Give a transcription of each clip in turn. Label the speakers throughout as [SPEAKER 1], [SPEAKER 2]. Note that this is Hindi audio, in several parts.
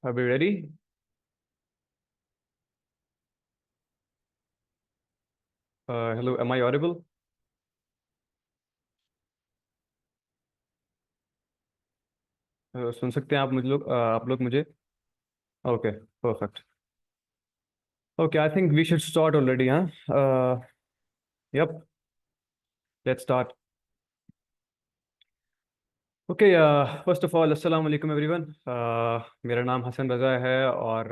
[SPEAKER 1] Are we ready? Hello, am I audible? सुन सकते हैं आप लोग मुझे? Okay, perfect. Okay, I think we should start already, हाँ? Yup, let's start. Okay, first of all अस्सलाम वालेकुम एवरीवन। मेरा नाम हसन रज़ा है और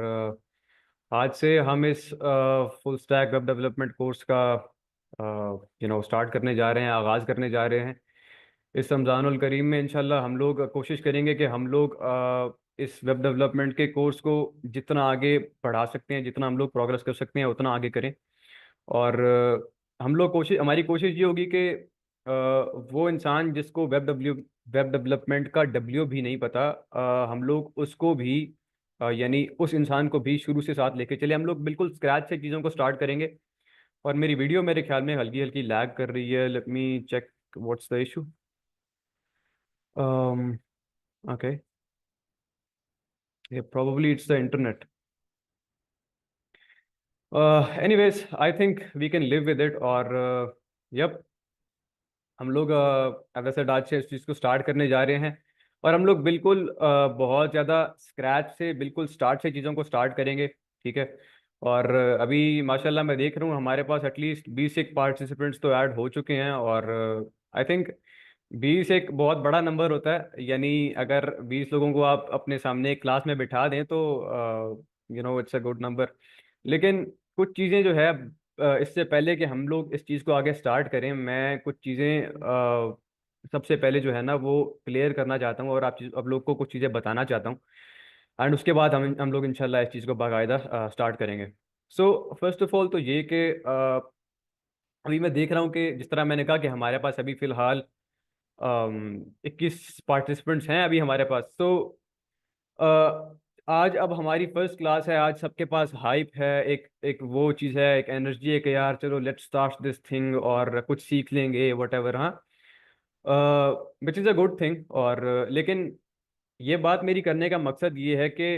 [SPEAKER 1] आज से हम इस full stack web development course का स्टार्ट करने जा रहे हैं, आगाज़ करने जा रहे हैं। इस रमज़ानुल करीम में इंशाल्लाह हम लोग कोशिश करेंगे कि हम लोग इस वेब डेवलपमेंट के कोर्स को जितना आगे बढ़ा सकते हैं, जितना हम लोग प्रोग्रेस कर सकते हैं उतना आगे करें। और हम लोग हमारी कोशिश ये होगी कि वो इंसान जिसको वेब डेवलपमेंट का डब्ल्यू भी नहीं पता, हम लोग उसको भी यानी उस इंसान को भी शुरू से साथ लेके चले। हम लोग बिल्कुल स्क्रैच से चीज़ों को स्टार्ट करेंगे। और मेरी वीडियो मेरे ख्याल में हल्की हल्की लैग कर रही है। Let me check what's the issue. Okay, probably it's the internet. Anyways, I think we can live with it। और yep, हम लोग एज आई सेड आज से इस चीज़ को स्टार्ट करने जा रहे हैं। और हम लोग बिल्कुल बहुत ज़्यादा स्क्रैच से, बिल्कुल स्टार्ट से चीज़ों को स्टार्ट करेंगे। ठीक है। और अभी माशाल्लाह मैं देख रहा हूँ हमारे पास एटलीस्ट 20 एक पार्टिसिपेंट्स तो ऐड हो चुके हैं। और आई थिंक 20 एक बहुत बड़ा नंबर होता है। यानी अगर 20 लोगों को आप अपने सामने एक क्लास में बिठा दें तो इट्स अ गुड नंबर। लेकिन कुछ चीज़ें जो है, इससे पहले कि हम लोग इस चीज़ को आगे स्टार्ट करें, मैं कुछ चीज़ें सबसे पहले जो है ना वो क्लियर करना चाहता हूँ और आप लोग को कुछ चीज़ें बताना चाहता हूँ। एंड उसके बाद हम लोग इंशाल्लाह इस चीज़ को बाकायदा स्टार्ट करेंगे। सो फर्स्ट ऑफ ऑल तो ये कि अभी मैं देख रहा हूँ कि जिस तरह मैंने कहा कि हमारे पास अभी फ़िलहाल 21 पार्टिसिपेंट्स हैं अभी हमारे पास। तो आज अब हमारी फर्स्ट क्लास है। आज सबके पास हाइप है, एक एक वो चीज़ है, एक एनर्जी है कि यार चलो लेट्स स्टार्ट दिस थिंग और कुछ सीख लेंगे वट एवर। हाँ, which is a good thing. और लेकिन ये बात मेरी करने का मकसद ये है कि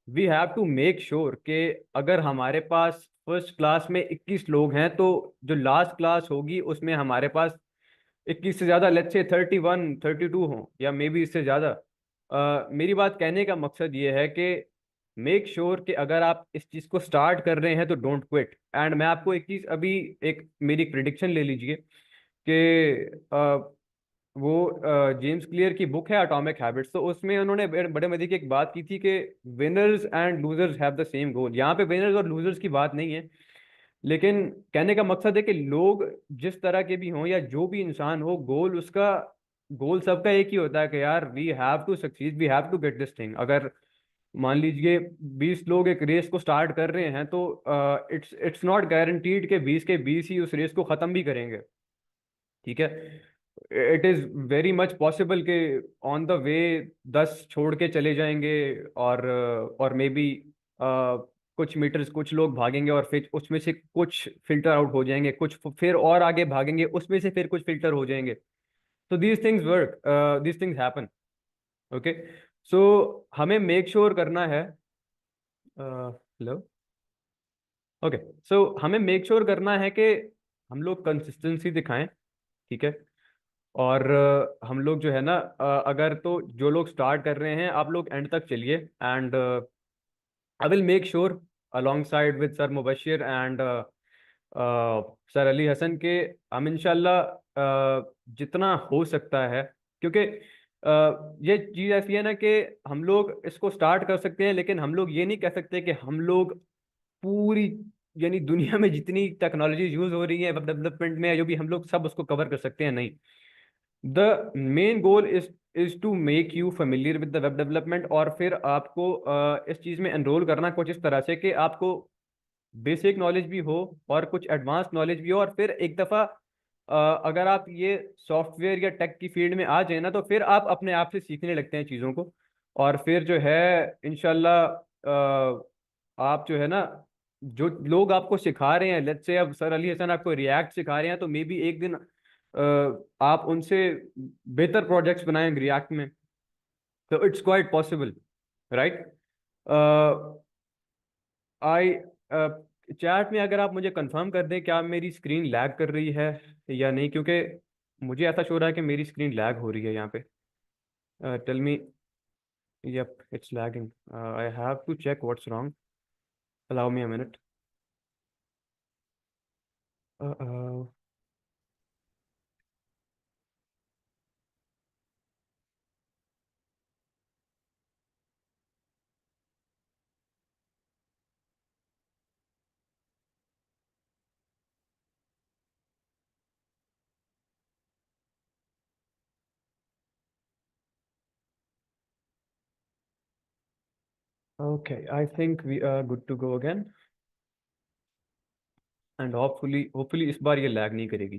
[SPEAKER 1] we have to make sure कि अगर हमारे पास फर्स्ट क्लास में 21 लोग हैं तो जो लास्ट क्लास होगी उसमें हमारे पास 21 से ज़्यादा, लेट्स से 31 32 हों या मे बी इससे ज़्यादा। मेरी बात कहने का मकसद ये है कि मेक श्योर कि अगर आप इस चीज़ को स्टार्ट कर रहे हैं तो डोंट क्विट। एंड मैं आपको एक चीज़ अभी, एक मेरी प्रिडिक्शन ले लीजिए कि वो जेम्स क्लियर की बुक है एटॉमिक हैबिट्स, तो उसमें उन्होंने बड़े मजे की एक बात की थी कि winners and losers have the same गोल। यहाँ पे विनर्स और लूजर्स की बात नहीं है, लेकिन कहने का मकसद है कि लोग जिस तरह के भी हों या जो भी इंसान हो, गोल सबका एक ही होता है कि यार we have to succeed, we have to get this thing. अगर मान लीजिए 20 लोग एक रेस को स्टार्ट कर रहे हैं तो इट्स नॉट गारंटीड कि 20 के 20 ही उस रेस को ख़त्म भी करेंगे। ठीक है। It is very much possible कि ऑन द वे 10 छोड़ के चले जाएंगे। और मे बी कुछ मीटर्स कुछ लोग भागेंगे और फिर उसमें से कुछ फिल्टर आउट हो जाएंगे, कुछ फिर और आगे भागेंगे, उसमें से फिर कुछ फिल्टर हो जाएंगे। तो these things work, these things happen. Okay. So हमें मेक श्योर करना है। हेलो। ओके। सो हमें मेक श्योर करना है कि हम लोग कंसिस्टेंसी दिखाएं। ठीक है। और हम लोग जो है ना, अगर तो जो लोग स्टार्ट कर रहे हैं आप लोग एंड तक चलिए। And I will make sure alongside with sir Mubashir and sir Ali Hasan के हम इंशाल्लाह जितना हो सकता है, क्योंकि ये चीज़ ऐसी है ना कि हम लोग इसको स्टार्ट कर सकते हैं लेकिन हम लोग ये नहीं कह सकते कि हम लोग पूरी, यानी दुनिया में जितनी टेक्नोलॉजी यूज हो रही है वेब डेवलपमेंट में जो भी, हम लोग सब उसको कवर कर सकते हैं, नहीं। The main goal is to make you familiar with the web development. और फिर आपको इस चीज़ में एनरोल करना कुछ इस तरह से कि आपको बेसिक नॉलेज भी हो और कुछ एडवांस नॉलेज भी हो। और फिर एक दफ़ा अगर आप ये सॉफ्टवेयर या टेक की फील्ड में आ जाए ना तो फिर आप अपने आप से सीखने लगते हैं चीज़ों को। और फिर जो है इंशाल्लाह आप जो है ना, जो लोग आपको सिखा रहे हैं, लेट्स से अब सर अली हसन आपको रिएक्ट सिखा रहे हैं तो मे बी एक दिन आप उनसे बेहतर प्रोजेक्ट्स बनाएं रिएक्ट में। तो it's quite possible, right? I chat में अगर आप मुझे कंफर्म कर दें क्या मेरी स्क्रीन लैग कर रही है या नहीं, क्योंकि मुझे ऐसा शो रहा है कि मेरी स्क्रीन लैग हो रही है यहाँ पे। Tell me. Yup, it's lagging. I have to check what's wrong. Allow me a minute. Okay, I think we are good to go again, and hopefully hopefully इस बार ये लैग नहीं करेगी।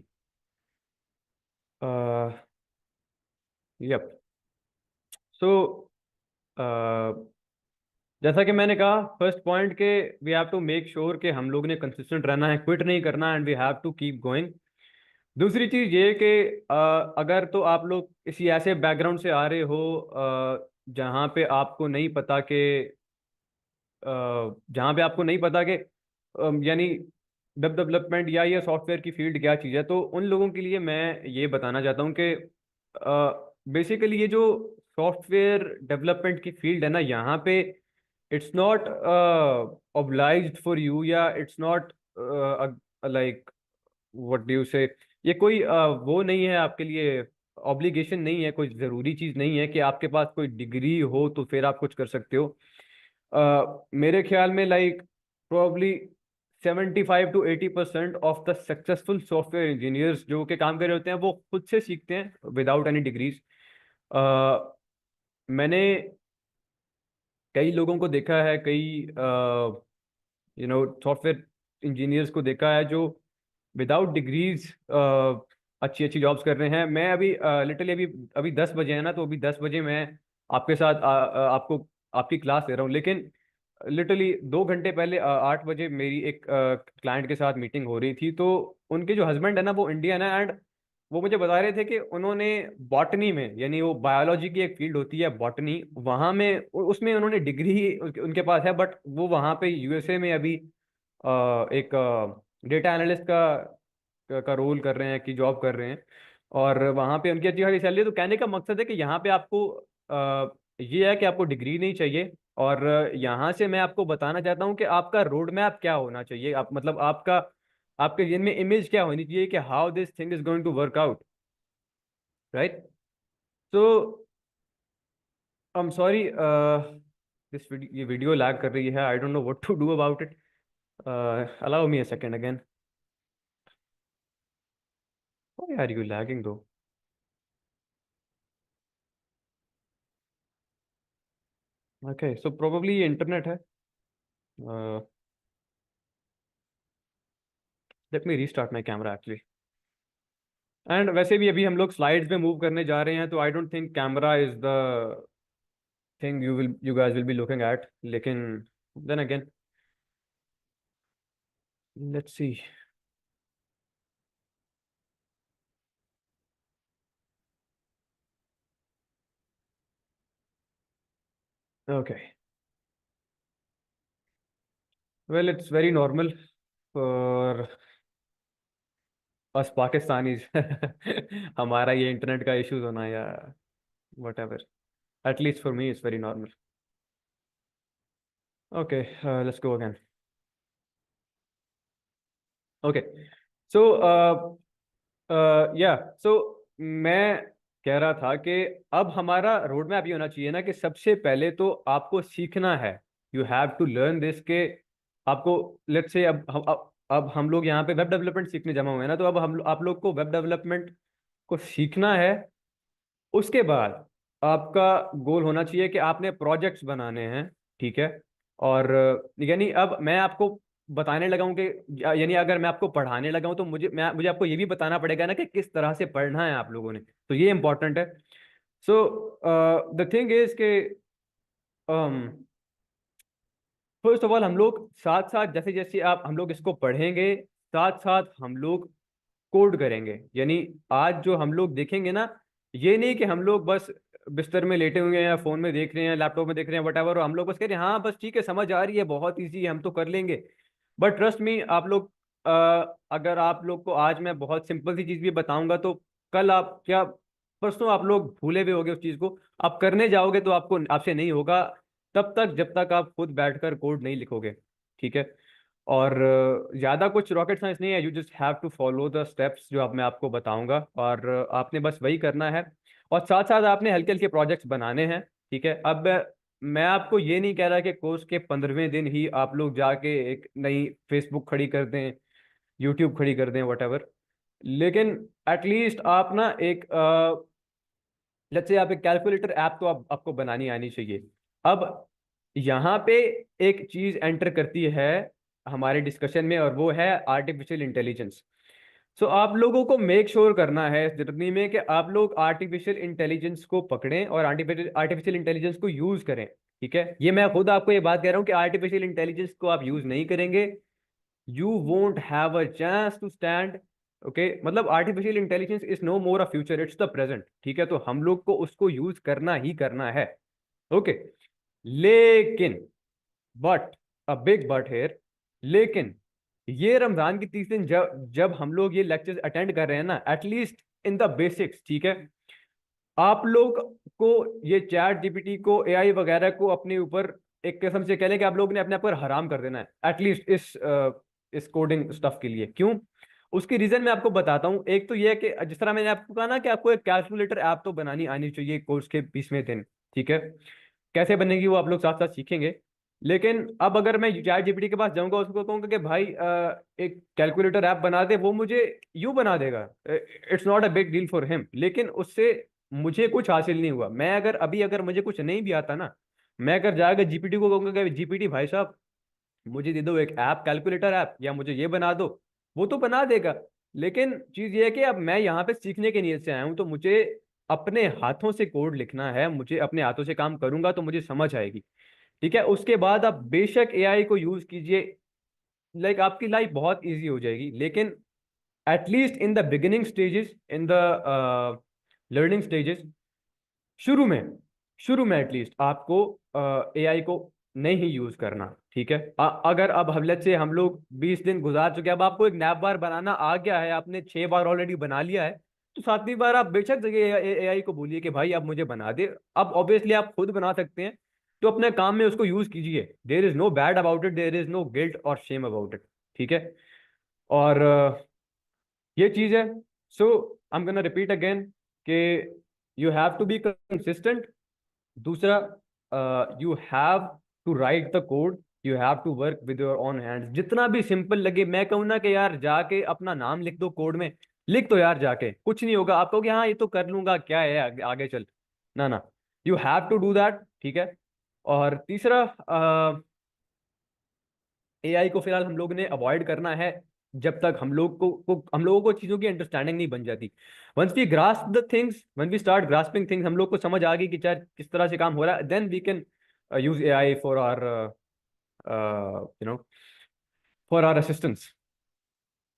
[SPEAKER 1] यप। सो जैसा कि मैंने कहा फर्स्ट पॉइंट के, we have to make sure कि हम लोग ने कंसिस्टेंट रहना है, क्विट नहीं करना, and we have to keep going. दूसरी चीज ये कि अगर तो आप लोग किसी ऐसे बैकग्राउंड से आ रहे हो जहाँ पे आपको नहीं पता कि जहाँ पे आपको नहीं पता कि यानी वेब डेवलपमेंट या ये सॉफ्टवेयर की फील्ड क्या चीज़ है, तो उन लोगों के लिए मैं ये बताना चाहता हूँ कि बेसिकली ये जो सॉफ्टवेयर डेवलपमेंट की फील्ड है ना, यहाँ पे it's not obliged for you, या it's not like what do you say, ये कोई वो नहीं है आपके लिए, ऑब्लिगेशन नहीं है, कोई ज़रूरी चीज़ नहीं है कि आपके पास कोई डिग्री हो तो फिर आप कुछ कर सकते हो। मेरे ख्याल में like probably 75 to 80% of the successful software engineers जो कि काम कर रहे होते हैं वो खुद से सीखते हैं विदाउट एनी डिग्रीज। मैंने कई लोगों को देखा है, कई सॉफ्टवेयर इंजीनियर्स को देखा है जो विदाउट डिग्रीज अच्छी अच्छी जॉब्स कर रहे हैं। मैं अभी लिटरली अभी अभी 10 बजे है ना, तो अभी 10 बजे मैं आपके साथ आपको आपकी क्लास ले रहा हूँ, लेकिन लिटरली 2 घंटे पहले 8 बजे मेरी एक क्लाइंट के साथ मीटिंग हो रही थी, तो उनके जो हस्बैंड है ना वो इंडियन है, एंड वो मुझे बता रहे थे कि उन्होंने बॉटनी में, यानी वो बायोलॉजी की एक फील्ड होती है बॉटनी, वहाँ में उसमें उन्होंने डिग्री उनके पास है, बट वो वहाँ पे यूएसए में अभी एक डेटा एनालिस्ट का रोल कर रहे हैं, की जॉब कर रहे हैं, और वहाँ पे उनकी अच्छी खासी सैलरी है। तो कहने का मकसद है कि यहाँ पे आपको ये है कि आपको डिग्री नहीं चाहिए, और यहाँ से मैं आपको बताना चाहता हूँ कि आपका रोड मैप क्या होना चाहिए, आप मतलब आपका आपके जिन में इमेज क्या होनी चाहिए कि how this thing is going to work out, right? तो आई एम सॉरी, दिस ये वीडियो लैग कर रही है, I don't know what to do about it. Allow me a second again. Why are you lagging though? Okay, so probably ये इंटरनेट है। Let me restart my camera actually. And वैसे भी अभी हम लोग स्लाइड्स में मूव करने जा रहे हैं, तो I don't think camera is the thing you guys will be looking at, लेकिन then again let's see. Okay, well it's very normal for us Pakistanis हमारा ये इंटरनेट का इश्यूज होना या whatever, at least for me it's very normal. Okay, let's go again. Okay, so yeah so मैं कह रहा था कि अब हमारा रोड मैप ये होना चाहिए ना कि सबसे पहले तो आपको सीखना है, you have to learn this के आपको, लेट्स से अब हम लोग यहाँ पे वेब डेवलपमेंट सीखने जमा हुए हैं ना, तो अब हम आप लोग को वेब डेवलपमेंट को सीखना है। उसके बाद आपका गोल होना चाहिए कि आपने प्रोजेक्ट्स बनाने हैं, ठीक है? और यानी अब मैं आपको बताने लगा हूँ कि यानी अगर मैं आपको पढ़ाने लगा हूँ तो मुझे आपको ये भी बताना पड़ेगा ना कि किस तरह से पढ़ना है आप लोगों ने, तो ये इंपॉर्टेंट है। सो द थिंग इज के फर्स्ट ऑफ ऑल हम लोग साथ साथ जैसे जैसे आप हम लोग इसको पढ़ेंगे, साथ साथ हम लोग कोड करेंगे। यानी आज जो हम लोग देखेंगे ना, ये नहीं कि हम लोग बस बिस्तर में लेटे हुए हैं या फोन में देख रहे हैं, लैपटॉप में देख रहे हैं, वट एवर, हम लोग बस कह रहे हैं हाँ बस ठीक है, समझ आ रही है, बहुत ईजी है, हम तो कर लेंगे। बट ट्रस्ट मी, आप लोग अगर आप लोग को आज मैं बहुत सिंपल सी चीज भी बताऊंगा तो कल आप क्या, परसों आप लोग भूले भी होगे उस चीज को, आप करने जाओगे तो आपको आपसे नहीं होगा तब तक जब तक आप खुद बैठकर कोड नहीं लिखोगे। ठीक है। और ज्यादा कुछ रॉकेट साइंस नहीं है, you just have to follow the steps जो अब मैं आपको बताऊंगा, और आपने बस वही करना है। और साथ साथ आपने हल्के हल्के प्रोजेक्ट्स बनाने हैं। ठीक है। अब मैं आपको ये नहीं कह रहा कि कोर्स के 15वें दिन ही आप लोग जाके एक नई फेसबुक खड़ी कर दें, यूट्यूब खड़ी कर दें, वट एवर। लेकिन एटलीस्ट आप ना एक लेट्स से आप एक कैलकुलेटर ऐप तो आपको बनानी आनी चाहिए। अब यहाँ पे एक चीज एंटर करती है हमारे डिस्कशन में, और वो है आर्टिफिशियल इंटेलिजेंस। सो आप लोगों को मेक श्योर करना है इस जर्नी में कि आप लोग आर्टिफिशियल इंटेलिजेंस को पकड़ें और आर्टिफिशियल इंटेलिजेंस को यूज करें। ठीक है। ये मैं खुद आपको ये बात कह रहा हूँ कि आर्टिफिशियल इंटेलिजेंस को आप यूज नहीं करेंगे, you won't have a chance to stand. Okay, मतलब artificial intelligence is no more a future, it's the present. ठीक है। तो हम लोग को उसको यूज करना ही करना है। ओके। लेकिन, but, a big but here, लेकिन ये रमजान की 30 दिन जब जब हम लोग ये लेक्चर्स अटेंड कर रहे हैं ना, एटलीस्ट इन द बेसिक्स, ठीक है, आप लोग को ये चैट जीपीटी को, एआई वगैरह को अपने ऊपर एक किस्म से कह लें कि आप लोग ने अपने आप पर हराम कर देना है, एटलीस्ट इस कोडिंग स्टफ के लिए। क्यों? उसकी रीजन मैं आपको बताता हूँ। एक तो ये है कि जिस तरह मैंने आपको कहा ना कि आपको एक कैलकुलेटर ऐप तो बनानी आनी चाहिए कोर्स के 20वें दिन। ठीक है। कैसे बनेगी वो आप लोग साथ साथ सीखेंगे। लेकिन अब अगर मैं चैट जीपीटी के पास जाऊंगा, उसको कहूंगा कि भाई एक कैलकुलेटर ऐप बना दे, वो मुझे यूं बना देगा, it's not a big deal for him. लेकिन उससे मुझे कुछ हासिल नहीं हुआ। मैं अगर मुझे कुछ नहीं भी आता ना, मैं अगर जाकर जीपीटी को कहूंगा कि जीपीटी भाई साहब मुझे दे दो एक ऐप, कैलकुलेटर ऐप, या मुझे ये बना दो, वो तो बना देगा। लेकिन चीज ये है कि अब मैं यहाँ पे सीखने के नियत से आया हूँ, तो मुझे अपने हाथों से कोड लिखना है, मुझे अपने हाथों से काम करूंगा तो मुझे समझ आएगी। ठीक है। उसके बाद आप बेशक एआई को यूज कीजिए, लाइक आपकी लाइफ बहुत इजी हो जाएगी। लेकिन at least in the beginning stages, in the learning stages, शुरू में शुरू में एटलीस्ट आपको एआई को नहीं यूज करना। ठीक है। अगर अब हमले से हम लोग 20 दिन गुजार चुके हैं, अब आपको एक नैप बार बनाना आ गया है, आपने 6 बार ऑलरेडी बना लिया है, तो 7वीं बार आप बेशक जगह एआई को बोलिए कि भाई अब मुझे बना दे। अब ऑब्वियसली आप खुद बना सकते हैं, तो अपने काम में उसको यूज कीजिए। There is no bad about it, there is no guilt और शेम अबाउट इट। ठीक है। और ये चीज है। So I am gonna repeat again कि you have to be consistent. दूसरा, you have to write the code, you have to work with your own hands. जितना भी सिंपल लगे, मैं कहूँ ना कि यार जाके अपना नाम लिख दो कोड में, लिख दो यार जाके, कुछ नहीं होगा। आप कहोगे हाँ ये तो कर लूंगा, क्या है आगे चल, ना ना, you have to do that. ठीक है। और तीसरा, एआई को फिलहाल हम लोग ने अवॉइड करना है जब तक हम लोगों को चीजों की अंडरस्टैंडिंग नहीं बन जाती। Once we grasp the things, when we start grasping things, हम लोग को समझ आ गई कि चाहे किस तरह से काम हो रहा है, then we can use AI for our you know for our assistance.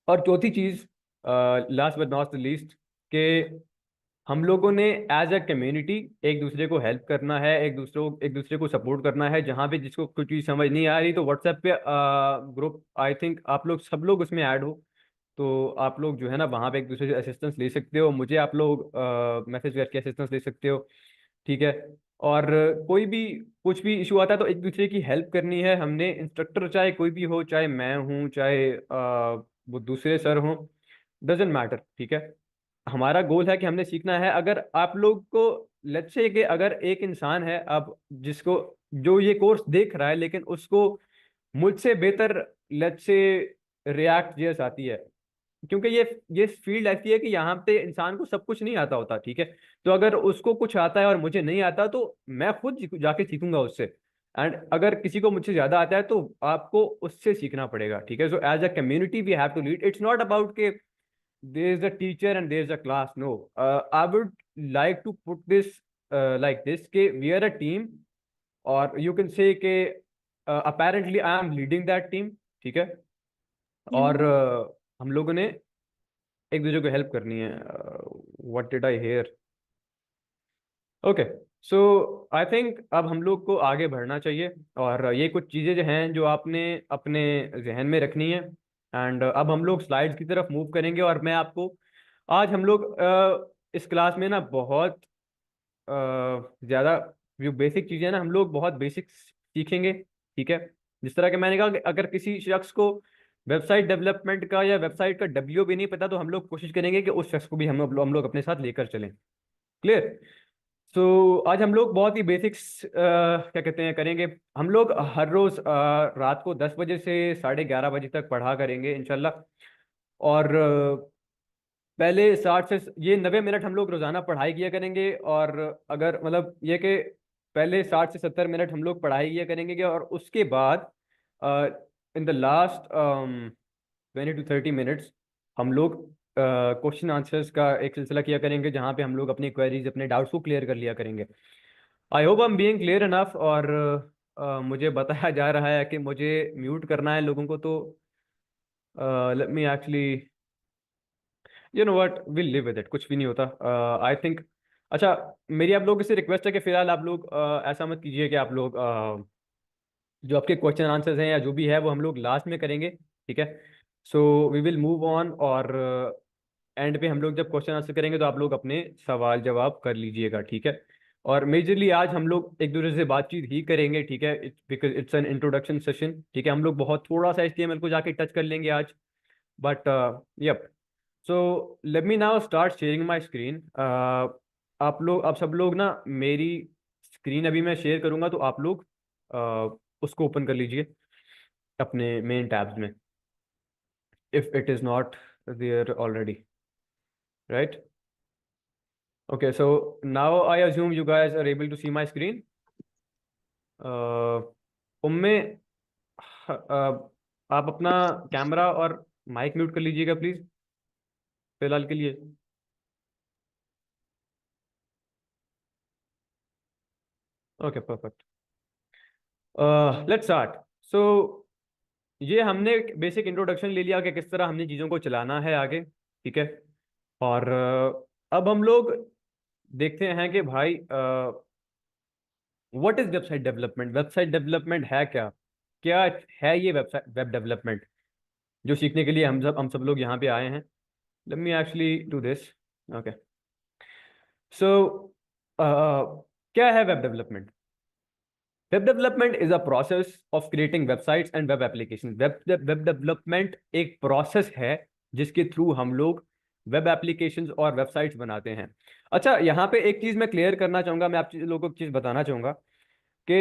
[SPEAKER 1] और चौथी चीज, last but not the least, के हम लोगों ने एज अ कम्युनिटी एक दूसरे को हेल्प करना है, एक दूसरे को सपोर्ट करना है। जहाँ पे जिसको कुछ चीज़ समझ नहीं आ रही, तो व्हाट्सएप पे ग्रुप, आई थिंक आप लोग सब लोग उसमें ऐड हो, तो आप लोग जो है ना वहाँ पे एक दूसरे से असिस्टेंस ले सकते हो, मुझे आप लोग मैसेज करके असिस्टेंस ले सकते हो। ठीक है। और कोई भी कुछ भी इशू आता है तो एक दूसरे की हेल्प करनी है हमने। इंस्ट्रक्टर चाहे कोई भी हो, चाहे मैं हूँ, चाहे वो दूसरे सर हों, डजेंट मैटर। ठीक है। हमारा गोल है कि हमने सीखना है। अगर आप लोग को, लेट्स से कि अगर एक इंसान है अब जिसको, जो ये कोर्स देख रहा है, लेकिन उसको मुझसे बेहतर लेट्स से रिएक्ट जेएस आती है, क्योंकि ये फील्ड ऐसी है कि यहाँ पे इंसान को सब कुछ नहीं आता होता। ठीक है। तो अगर उसको कुछ आता है और मुझे नहीं आता, तो मैं खुद जाके सीखूंगा उससे। एंड अगर किसी को मुझसे ज्यादा आता है तो आपको उससे सीखना पड़ेगा। ठीक है। So as a community we have to lead, it's not about के there is a teacher and there is a class. No, I would like to put this like this, कि we are a team, or you can say कि apparently I am leading that team. ठीक है। और हम लोगों ने एक दूसरे को हेल्प करनी है। What did I hear? Okay, so I think अब हम लोग को आगे बढ़ना चाहिए, और ये कुछ चीज़ें जो हैं जो आपने अपने जहन में रखनी है। एंड अब हम लोग स्लाइड्स की तरफ मूव करेंगे, और मैं आपको आज हम लोग इस क्लास में ना बहुत ज़्यादा जो बेसिक चीज़ें हैं ना, हम लोग बहुत बेसिक सीखेंगे, ठीक है। जिस तरह के मैंने कहा कि अगर किसी शख्स को वेबसाइट डेवलपमेंट का या वेबसाइट का डब्ल्यू भी नहीं पता, तो हम लोग कोशिश करेंगे कि उस शख्स को भी हम लोग अपने साथ लेकर चलें। क्लियर? सो आज हम लोग बहुत ही बेसिक्स क्या कहते हैं करेंगे। हम लोग हर रोज रात को 10 बजे से 11:30 बजे तक पढ़ा करेंगे इंशाल्लाह। और पहले 60 से ये 90 मिनट हम लोग रोजाना पढ़ाई किया करेंगे, और अगर मतलब ये कि पहले 60 से 70 मिनट हम लोग पढ़ाई किया करेंगे, और उसके बाद in the last 20 to 30 minutes हम लोग क्वेश्चन आंसर्स का एक सिलसिला किया करेंगे, जहाँ पे हम लोग अपनी क्वेरीज अपने डाउट्स को क्लियर कर लिया करेंगे। I hope I am being clear enough. और मुझे बताया जा रहा है कि मुझे म्यूट करना है लोगों को, तो late me actually, you know what, will live with it, कुछ भी नहीं होता आई थिंक। अच्छा, मेरी आप लोगों से रिक्वेस्ट है कि फिलहाल आप लोग ऐसा मत कीजिए कि आप लोग जो आपके क्वेश्चन आंसर्स हैं या जो भी है वो हम लोग लास्ट में करेंगे, ठीक है। So we will move on, और एंड पे हम लोग जब क्वेश्चन आंसर करेंगे तो आप लोग अपने सवाल जवाब कर लीजिएगा, ठीक है। और मेजरली आज हम लोग एक दूसरे से बातचीत ही करेंगे, ठीक है, because it's an introduction session, ठीक है। हम लोग बहुत थोड़ा सा HTML को जाके टच कर लेंगे आज, but yep. So let me now start sharing my screen. आप सब लोग ना मेरी स्क्रीन अभी मैं शेयर करूंगा, तो आप लोग उसको ओपन कर लीजिए अपने मेन टैब्स में, if it is not there already, right? Okay, so now I assume you guys are able to see my screen. उम्मे, आप अपना कैमरा और माइक म्यूट कर लीजिएगा प्लीज, फिलहाल के लिए। Okay, perfect. Let's start. So ये हमने बेसिक इंट्रोडक्शन ले लिया कि किस तरह हमने चीज़ों को चलाना है आगे, ठीक है। और अब हम लोग देखते हैं कि भाई what is website development. Website development है क्या? क्या है ये वेबसाइट वेब डेवलपमेंट, जो सीखने के लिए हम सब लोग यहाँ पे आए हैं। Let me actually do this. Okay, so क्या है web development? Web development is a process of creating websites and web application. Web development एक प्रोसेस है जिसके थ्रू हम लोग वेब एप्लीकेशंस और वेबसाइट्स बनाते हैं। अच्छा, यहाँ पे एक चीज़ मैं क्लियर करना चाहूँगा, मैं आप लोगों को एक चीज़ बताना चाहूँगा कि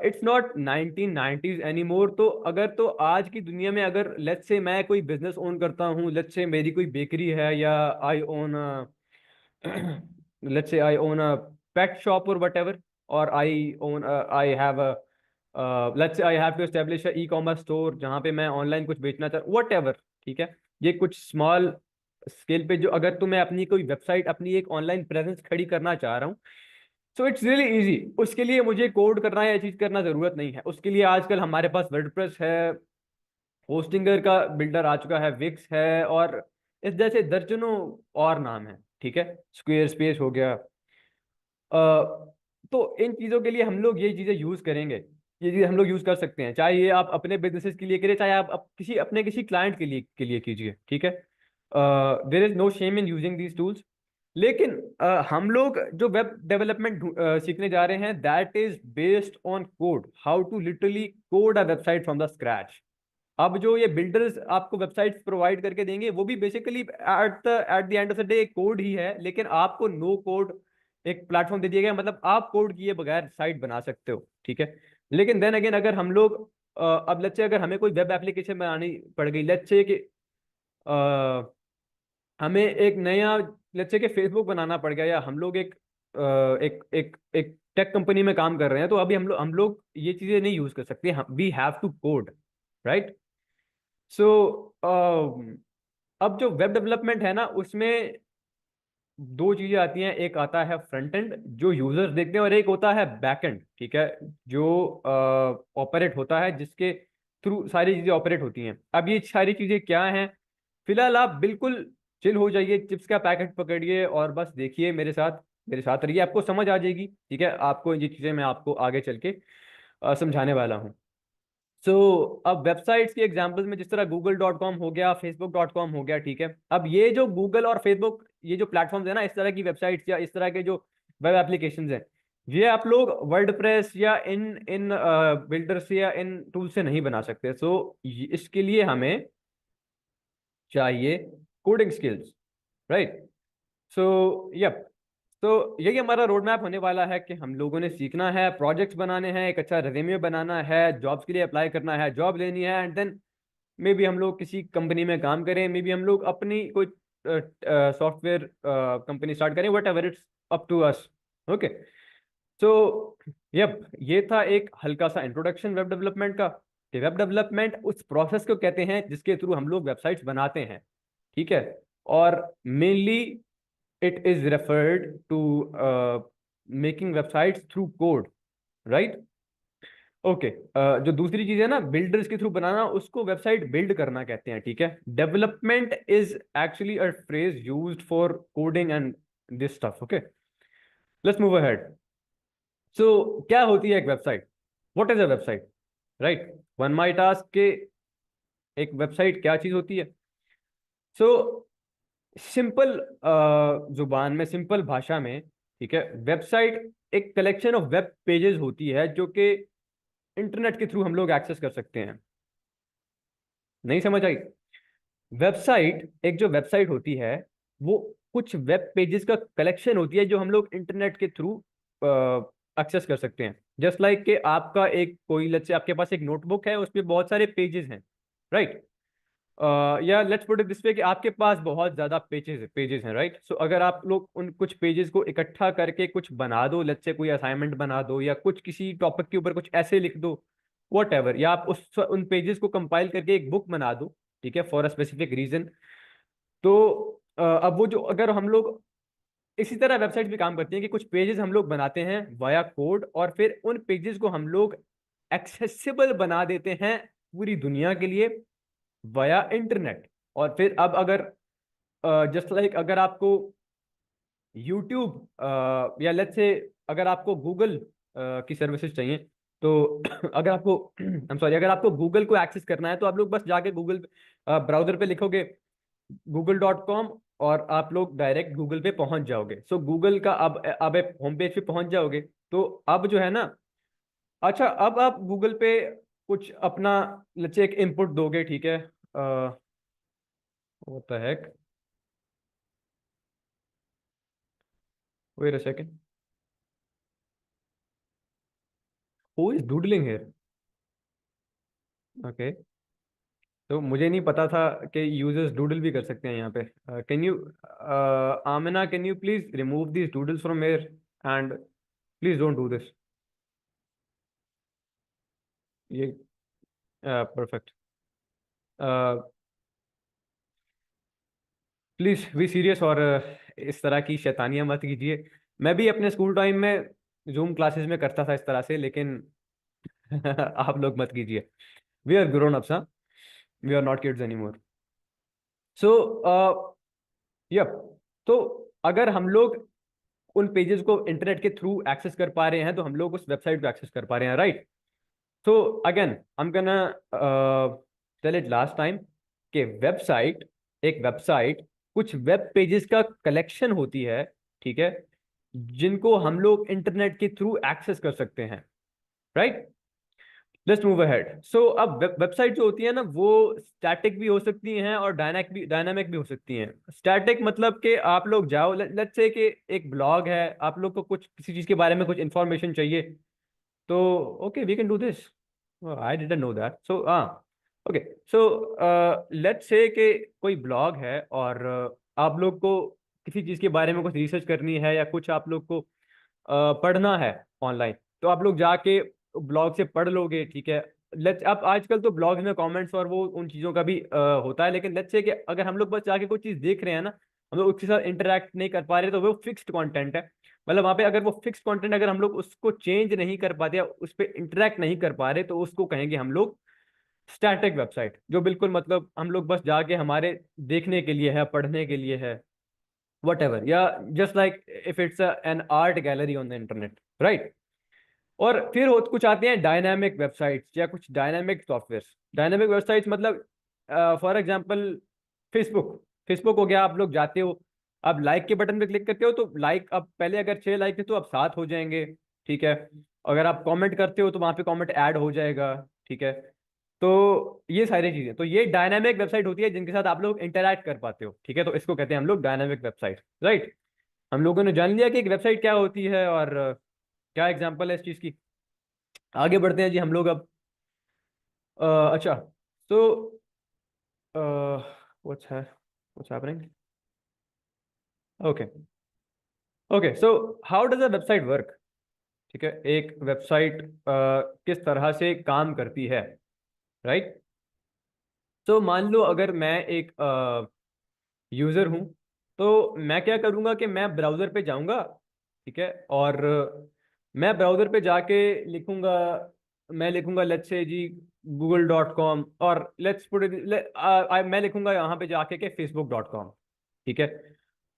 [SPEAKER 1] it's not 1990s any more. तो अगर तो आज की दुनिया में अगर लेट्स से मैं कोई बिजनेस ओन करता हूँ, लेट्स से मेरी कोई बेकरी है, या आई own let's say I own a pet shop or whatever, or I have a let's say I have to establish a e-commerce store जहाँ पे मैं ऑनलाइन कुछ बेचना चाह whatever, ठीक है। ये कुछ स्मॉल स्केल पे जो अगर तो मैं अपनी कोई वेबसाइट, अपनी एक ऑनलाइन प्रेजेंस खड़ी करना चाह रहा हूँ, सो इट्स रियली इजी। उसके लिए मुझे कोड करना या चीज करना जरूरत नहीं है। उसके लिए आजकल हमारे पास वर्डप्रेस है, होस्टिंगर का बिल्डर आ चुका है, विक्स है, और इस जैसे दर्जनों और नाम है, ठीक है। स्क्वेयर स्पेस हो गया। तो इन चीज़ों के लिए हम लोग ये चीज़ें यूज़ करेंगे, ये चीज़ हम लोग यूज़ कर सकते हैं, चाहे ये आप अपने बिजनेसेस के लिए करें, चाहे आप किसी क्लाइंट के लिए कीजिए, ठीक है। There is no shame in using these tools. लेकिन हम लोग जो वेब डेवलपमेंट सीखने जा रहे हैं, that is based on code, how to literally code a website from the scratch. अब जो ये बिल्डर्स आपको वेबसाइट्स प्रोवाइड करके देंगे, वो भी basically at the end of the day एक कोड ही है, लेकिन आपको नो कोड एक प्लेटफॉर्म दे दिया गया, मतलब आप कोड किए बगैर साइट बना सकते हो, ठीक है। लेकिन देन अगेन अगर हम लोग अब लेट्स से अगर हमें कोई वेब एप्लीकेशन बनानी पड़ गई, लेट्स से कि हमें एक नया, लेट्स से कि फेसबुक बनाना पड़ गया, या हम लोग एक टेक कंपनी में काम कर रहे हैं, तो अभी हम लोग ये चीजें नहीं यूज कर सकते, we have to code, right? So अब जो वेब डेवलपमेंट है ना, उसमें दो चीजें आती हैं। एक आता है फ्रंट एंड जो यूजर्स देखते हैं, और एक होता है बैक एंड, ठीक है, जो ऑपरेट होता है, जिसके थ्रू सारी चीजें ऑपरेट होती हैं। अब ये सारी चीजें क्या हैं? फिलहाल आप बिल्कुल चिल हो जाइए, चिप्स का पैकेट पकड़िए और बस देखिए मेरे साथ। मेरे साथ रहिए, आपको समझ आ जाएगी, ठीक है। आपको ये चीज़ें मैं आपको आगे चल के समझाने वाला हूँ। सो अब वेबसाइट्स के एग्जांपल्स में जिस तरह google.com हो गया, facebook.com हो गया, ठीक है। अब ये जो गूगल और फेसबुक, ये जो प्लेटफॉर्म्स है ना, इस तरह की वेबसाइट्स या इस तरह के जो वेब एप्लीकेशंस हैं, ये आप लोग वर्डप्रेस या इन इन बिल्डर से या इन टूल से नहीं बना सकते। सो इसके लिए हमें चाहिए coding skills, right. So yep, तो यही हमारा रोड मैप होने वाला है कि हम लोगों ने सीखना है, प्रोजेक्ट्स बनाने हैं, एक अच्छा रेज्यूमे बनाना है, जॉब्स के लिए अप्लाई करना है, जॉब लेनी है, एंड देन मे बी हम लोग किसी कंपनी में काम करें, मे बी हम लोग अपनी कोई सॉफ्टवेयर कंपनी स्टार्ट करें, whatever it's up to us. Okay, so yep, ये था एक हल्का सा इंट्रोडक्शन वेब डेवलपमेंट का, कि वेब डेवलपमेंट उस प्रोसेस को कहते हैं जिसके थ्रू हम लोग वेबसाइट्स बनाते हैं, ठीक है। और mainly it is referred to making websites through code, right. Okay, जो दूसरी चीज है ना बिल्डर्स के थ्रू बनाना, उसको वेबसाइट बिल्ड करना कहते हैं, ठीक है। Development is actually a phrase used for coding and this stuff. Okay, let's move ahead. So क्या होती है एक website? What is a website, right? One might ask के एक वेबसाइट क्या चीज होती है। सो सिंपल जुबान में, सिंपल भाषा में, ठीक है, वेबसाइट एक कलेक्शन ऑफ वेब पेजेस होती है जो कि इंटरनेट के थ्रू हम लोग एक्सेस कर सकते हैं। नहीं समझ आई? वेबसाइट, एक जो वेबसाइट होती है वो कुछ वेब पेजेस का कलेक्शन होती है जो हम लोग इंटरनेट के थ्रू एक्सेस कर सकते हैं। जस्ट लाइक कि आपका एक कोई, लेट्स से आपके पास एक नोटबुक है, उसमें बहुत सारे पेजेस हैं, राइट। या let's put it this way कि आपके पास बहुत ज्यादा पेजेस पेजेस हैं, राइट। सो अगर आप लोग उन कुछ पेजेस को इकट्ठा करके कुछ बना दो, लेट्स से कोई असाइनमेंट बना दो, या कुछ किसी टॉपिक के ऊपर कुछ ऐसे लिख दो, वट एवर, या आप उस उन पेजेस को कंपाइल करके एक बुक बना दो, ठीक है, फॉर अ स्पेसिफिक रीजन। तो अब वो जो, अगर हम लोग इसी तरह वेबसाइट भी काम करती हैं कि कुछ पेजेस हम लोग बनाते हैं वाया कोड, और फिर उन पेजेस को हम लोग एक्सेसिबल बना देते हैं पूरी दुनिया के लिए वाया इंटरनेट। और फिर अब अगर जस्ट लाइक अगर आपको यूट्यूब या लेट्स से अगर आपको गूगल की सर्विसेज चाहिए, तो अगर आपको I'm सॉरी, अगर आपको गूगल को एक्सेस करना है तो आप लोग बस जाके गूगल ब्राउजर पे लिखोगे google.com, और आप लोग डायरेक्ट गूगल पे पहुंच जाओगे। सो गूगल का अब एक होम पेज पे पहुंच जाओगे। तो अब जो है ना, अच्छा, अब आप गूगल पे कुछ अपना लेट्स एक इनपुट दोगे, ठीक है। What the heck, wait a second, who is doodling here? Okay, तो मुझे नहीं पता था कि यूजर्स डूडल भी कर सकते हैं यहाँ पे। Can you, Amina, can you please remove these doodles from here, and please don't do this. ये परफेक्ट। प्लीज बी सीरियस, और इस तरह की शैतानियां मत कीजिए। मैं भी अपने स्कूल टाइम में जूम क्लासेस में करता था इस तरह से, लेकिन आप लोग मत कीजिए। वी आर ग्रोन अप्स, हाँ, we are not kids anymore. So yep, तो अगर हम लोग उन पेजेस को इंटरनेट के थ्रू एक्सेस कर पा रहे हैं, तो हम लोग उस वेबसाइट को एक्सेस कर पा रहे हैं, right. So again I am gonna tell it last time कि वेबसाइट, एक वेबसाइट कुछ वेब पेजेस का कलेक्शन होती है, ठीक है, जिनको हम लोग इंटरनेट के थ्रू एक्सेस कर सकते हैं, right. Let's move ahead. So अब वेबसाइट जो होती है ना, वो स्टैटिक भी हो सकती हैं और डायनामिक भी हो सकती हैं। स्टैटिक मतलब कि आप लोग जाओ, लेट्स से कि एक ब्लॉग है, आप लोग को कुछ किसी चीज के बारे में कुछ इंफॉर्मेशन चाहिए, तो okay, we can do this. I didn't know that, so हाँ, ओके। सो लेट्स से कि कोई ब्लॉग है, और आप लोग को किसी चीज के बारे में कुछ रिसर्च करनी है, या कुछ आप लोग को पढ़ना है ऑनलाइन, तो आप लोग जाके ब्लॉग से पढ़ लोगे, ठीक है। लेट्स, अब आजकल तो ब्लॉग में कमेंट्स और वो उन चीज़ों का भी होता है, लेकिन लेट्स से कि अगर हम लोग बस जाके कोई चीज़ देख रहे हैं ना, हम लोग उसके साथ इंटरेक्ट नहीं कर पा रहे, तो वो फिक्स्ड कंटेंट है। मतलब वहाँ पे अगर वो फिक्स्ड कंटेंट, अगर हम लोग उसको चेंज नहीं कर पाते या उस पर इंटरेक्ट नहीं कर पा रहे, तो उसको कहेंगे हम लोग स्टैटिक वेबसाइट, जो बिल्कुल मतलब हम लोग बस जाके हमारे देखने के लिए है, पढ़ने के लिए है। whatever, या just like if it's an art gallery on the internet, right? और फिर कुछ आते हैं डायनामिक वेबसाइट्स या कुछ डायनामिक सॉफ्टवेयर। डायनामिक वेबसाइट्स मतलब फॉर एग्जांपल फेसबुक। फेसबुक हो गया, आप लोग जाते हो, आप लाइक के बटन पे क्लिक करते हो तो लाइक, अब पहले अगर 6 लाइक थे तो अब 7 हो जाएंगे, ठीक है। अगर आप कमेंट करते हो तो वहां पे कमेंट ऐड हो जाएगा, ठीक है। तो ये सारी चीजें, तो ये डायनामिक वेबसाइट होती है जिनके साथ आप लोग इंटरैक्ट कर पाते हो, ठीक है। तो इसको कहते हैं हम लोग डायनामिक वेबसाइट, राइट। हम लोगों ने जान लिया कि एक वेबसाइट क्या होती है और क्या एग्जांपल है इस चीज की। आगे बढ़ते हैं जी हम लोग अब। अच्छा, तो व्हाट्स है, what's happening, okay. Okay, so how does a website work, ठीक है। एक वेबसाइट किस तरह से काम करती है, राइट। तो मान लो अगर मैं एक यूजर हूं, तो मैं क्या करूंगा कि मैं ब्राउजर पे जाऊंगा, ठीक है। और मैं ब्राउजर पे जाके लिखूंगा, मैं लिखूंगा लेट्स से जी google.com, और लेट्स पुट मैं लिखूंगा यहाँ पे जाके के facebook.com, ठीक है।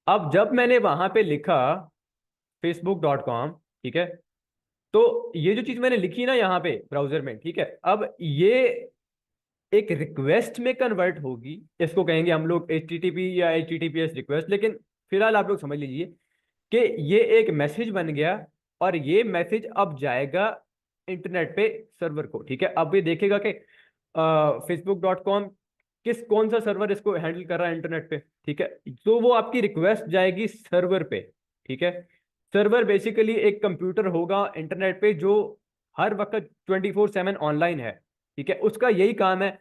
[SPEAKER 1] अब जब मैंने वहां पे लिखा facebook.com, ठीक है, तो ये जो चीज मैंने लिखी ना यहाँ पे ब्राउजर में, ठीक है, अब ये एक रिक्वेस्ट में कन्वर्ट होगी। इसको कहेंगे हम लोग HTTP या HTTPS रिक्वेस्ट, लेकिन फिलहाल आप लोग समझ लीजिए कि ये एक मैसेज बन गया और ये मैसेज अब जाएगा इंटरनेट पे सर्वर को, ठीक है। अब ये देखेगा कि facebook.com कौन सा सर्वर इसको हैंडल कर रहा है इंटरनेट पे, ठीक है। तो वो आपकी रिक्वेस्ट जाएगी सर्वर पे, ठीक है। सर्वर बेसिकली एक कंप्यूटर होगा इंटरनेट पे जो हर वक्त 24/7 ऑनलाइन है, ठीक है। उसका यही काम है।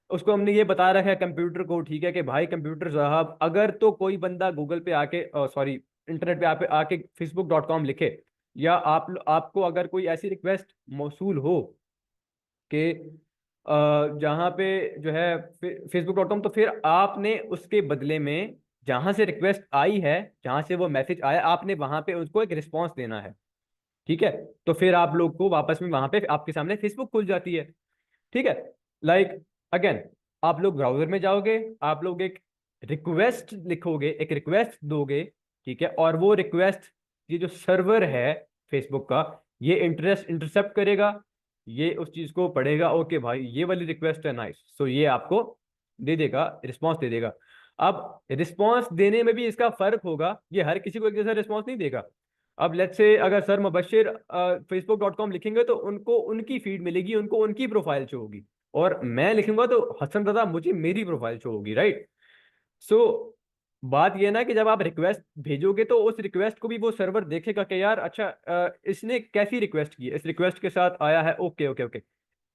[SPEAKER 1] उसको हमने ये बता रखा है कंप्यूटर को, ठीक है, कि भाई कंप्यूटर साहब अगर तो कोई बंदा गूगल पे आके, सॉरी, इंटरनेट पे आके facebook.com लिखे, या आपको अगर कोई ऐसी रिक्वेस्ट मौसूल हो कि जहाँ पे जो है facebook.com, तो फिर आपने उसके बदले में जहां से रिक्वेस्ट आई है, जहां से वो मैसेज आया, आपने वहां पे उसको एक रिस्पॉन्स देना है, ठीक है। तो फिर आप लोग को वापस में वहां पे आपके सामने फेसबुक खुल जाती है, ठीक है। लाइक अगेन, आप लोग ब्राउजर में जाओगे, आप लोग एक रिक्वेस्ट लिखोगे, एक रिक्वेस्ट दोगे, ठीक है। और वो रिक्वेस्ट, ये जो सर्वर है फेसबुक का, ये इंटरसेप्ट करेगा, ये उस चीज को पढ़ेगा, ओके भाई ये वाली रिक्वेस्ट है, नाइस, सो ये आपको दे देगा, रिस्पॉन्स दे देगा। अब रिस्पॉन्स देने में भी इसका फर्क होगा, ये हर किसी को एक जैसा रिस्पॉन्स नहीं देगा। अब लेट्स से अगर सर मुबशिर facebook.com लिखेंगे तो उनको उनकी फीड मिलेगी, उनको उनकी प्रोफाइल शो होगी। और मैं लिखूंगा तो हसन रजा मुझे मेरी प्रोफाइल शो होगी, राइट। सो बात ये ना कि जब आप रिक्वेस्ट भेजोगे तो उस रिक्वेस्ट को भी वो सर्वर देखेगा कि यार अच्छा, इसने कैसी रिक्वेस्ट की है, इस रिक्वेस्ट के साथ आया है, ओके ओके ओके,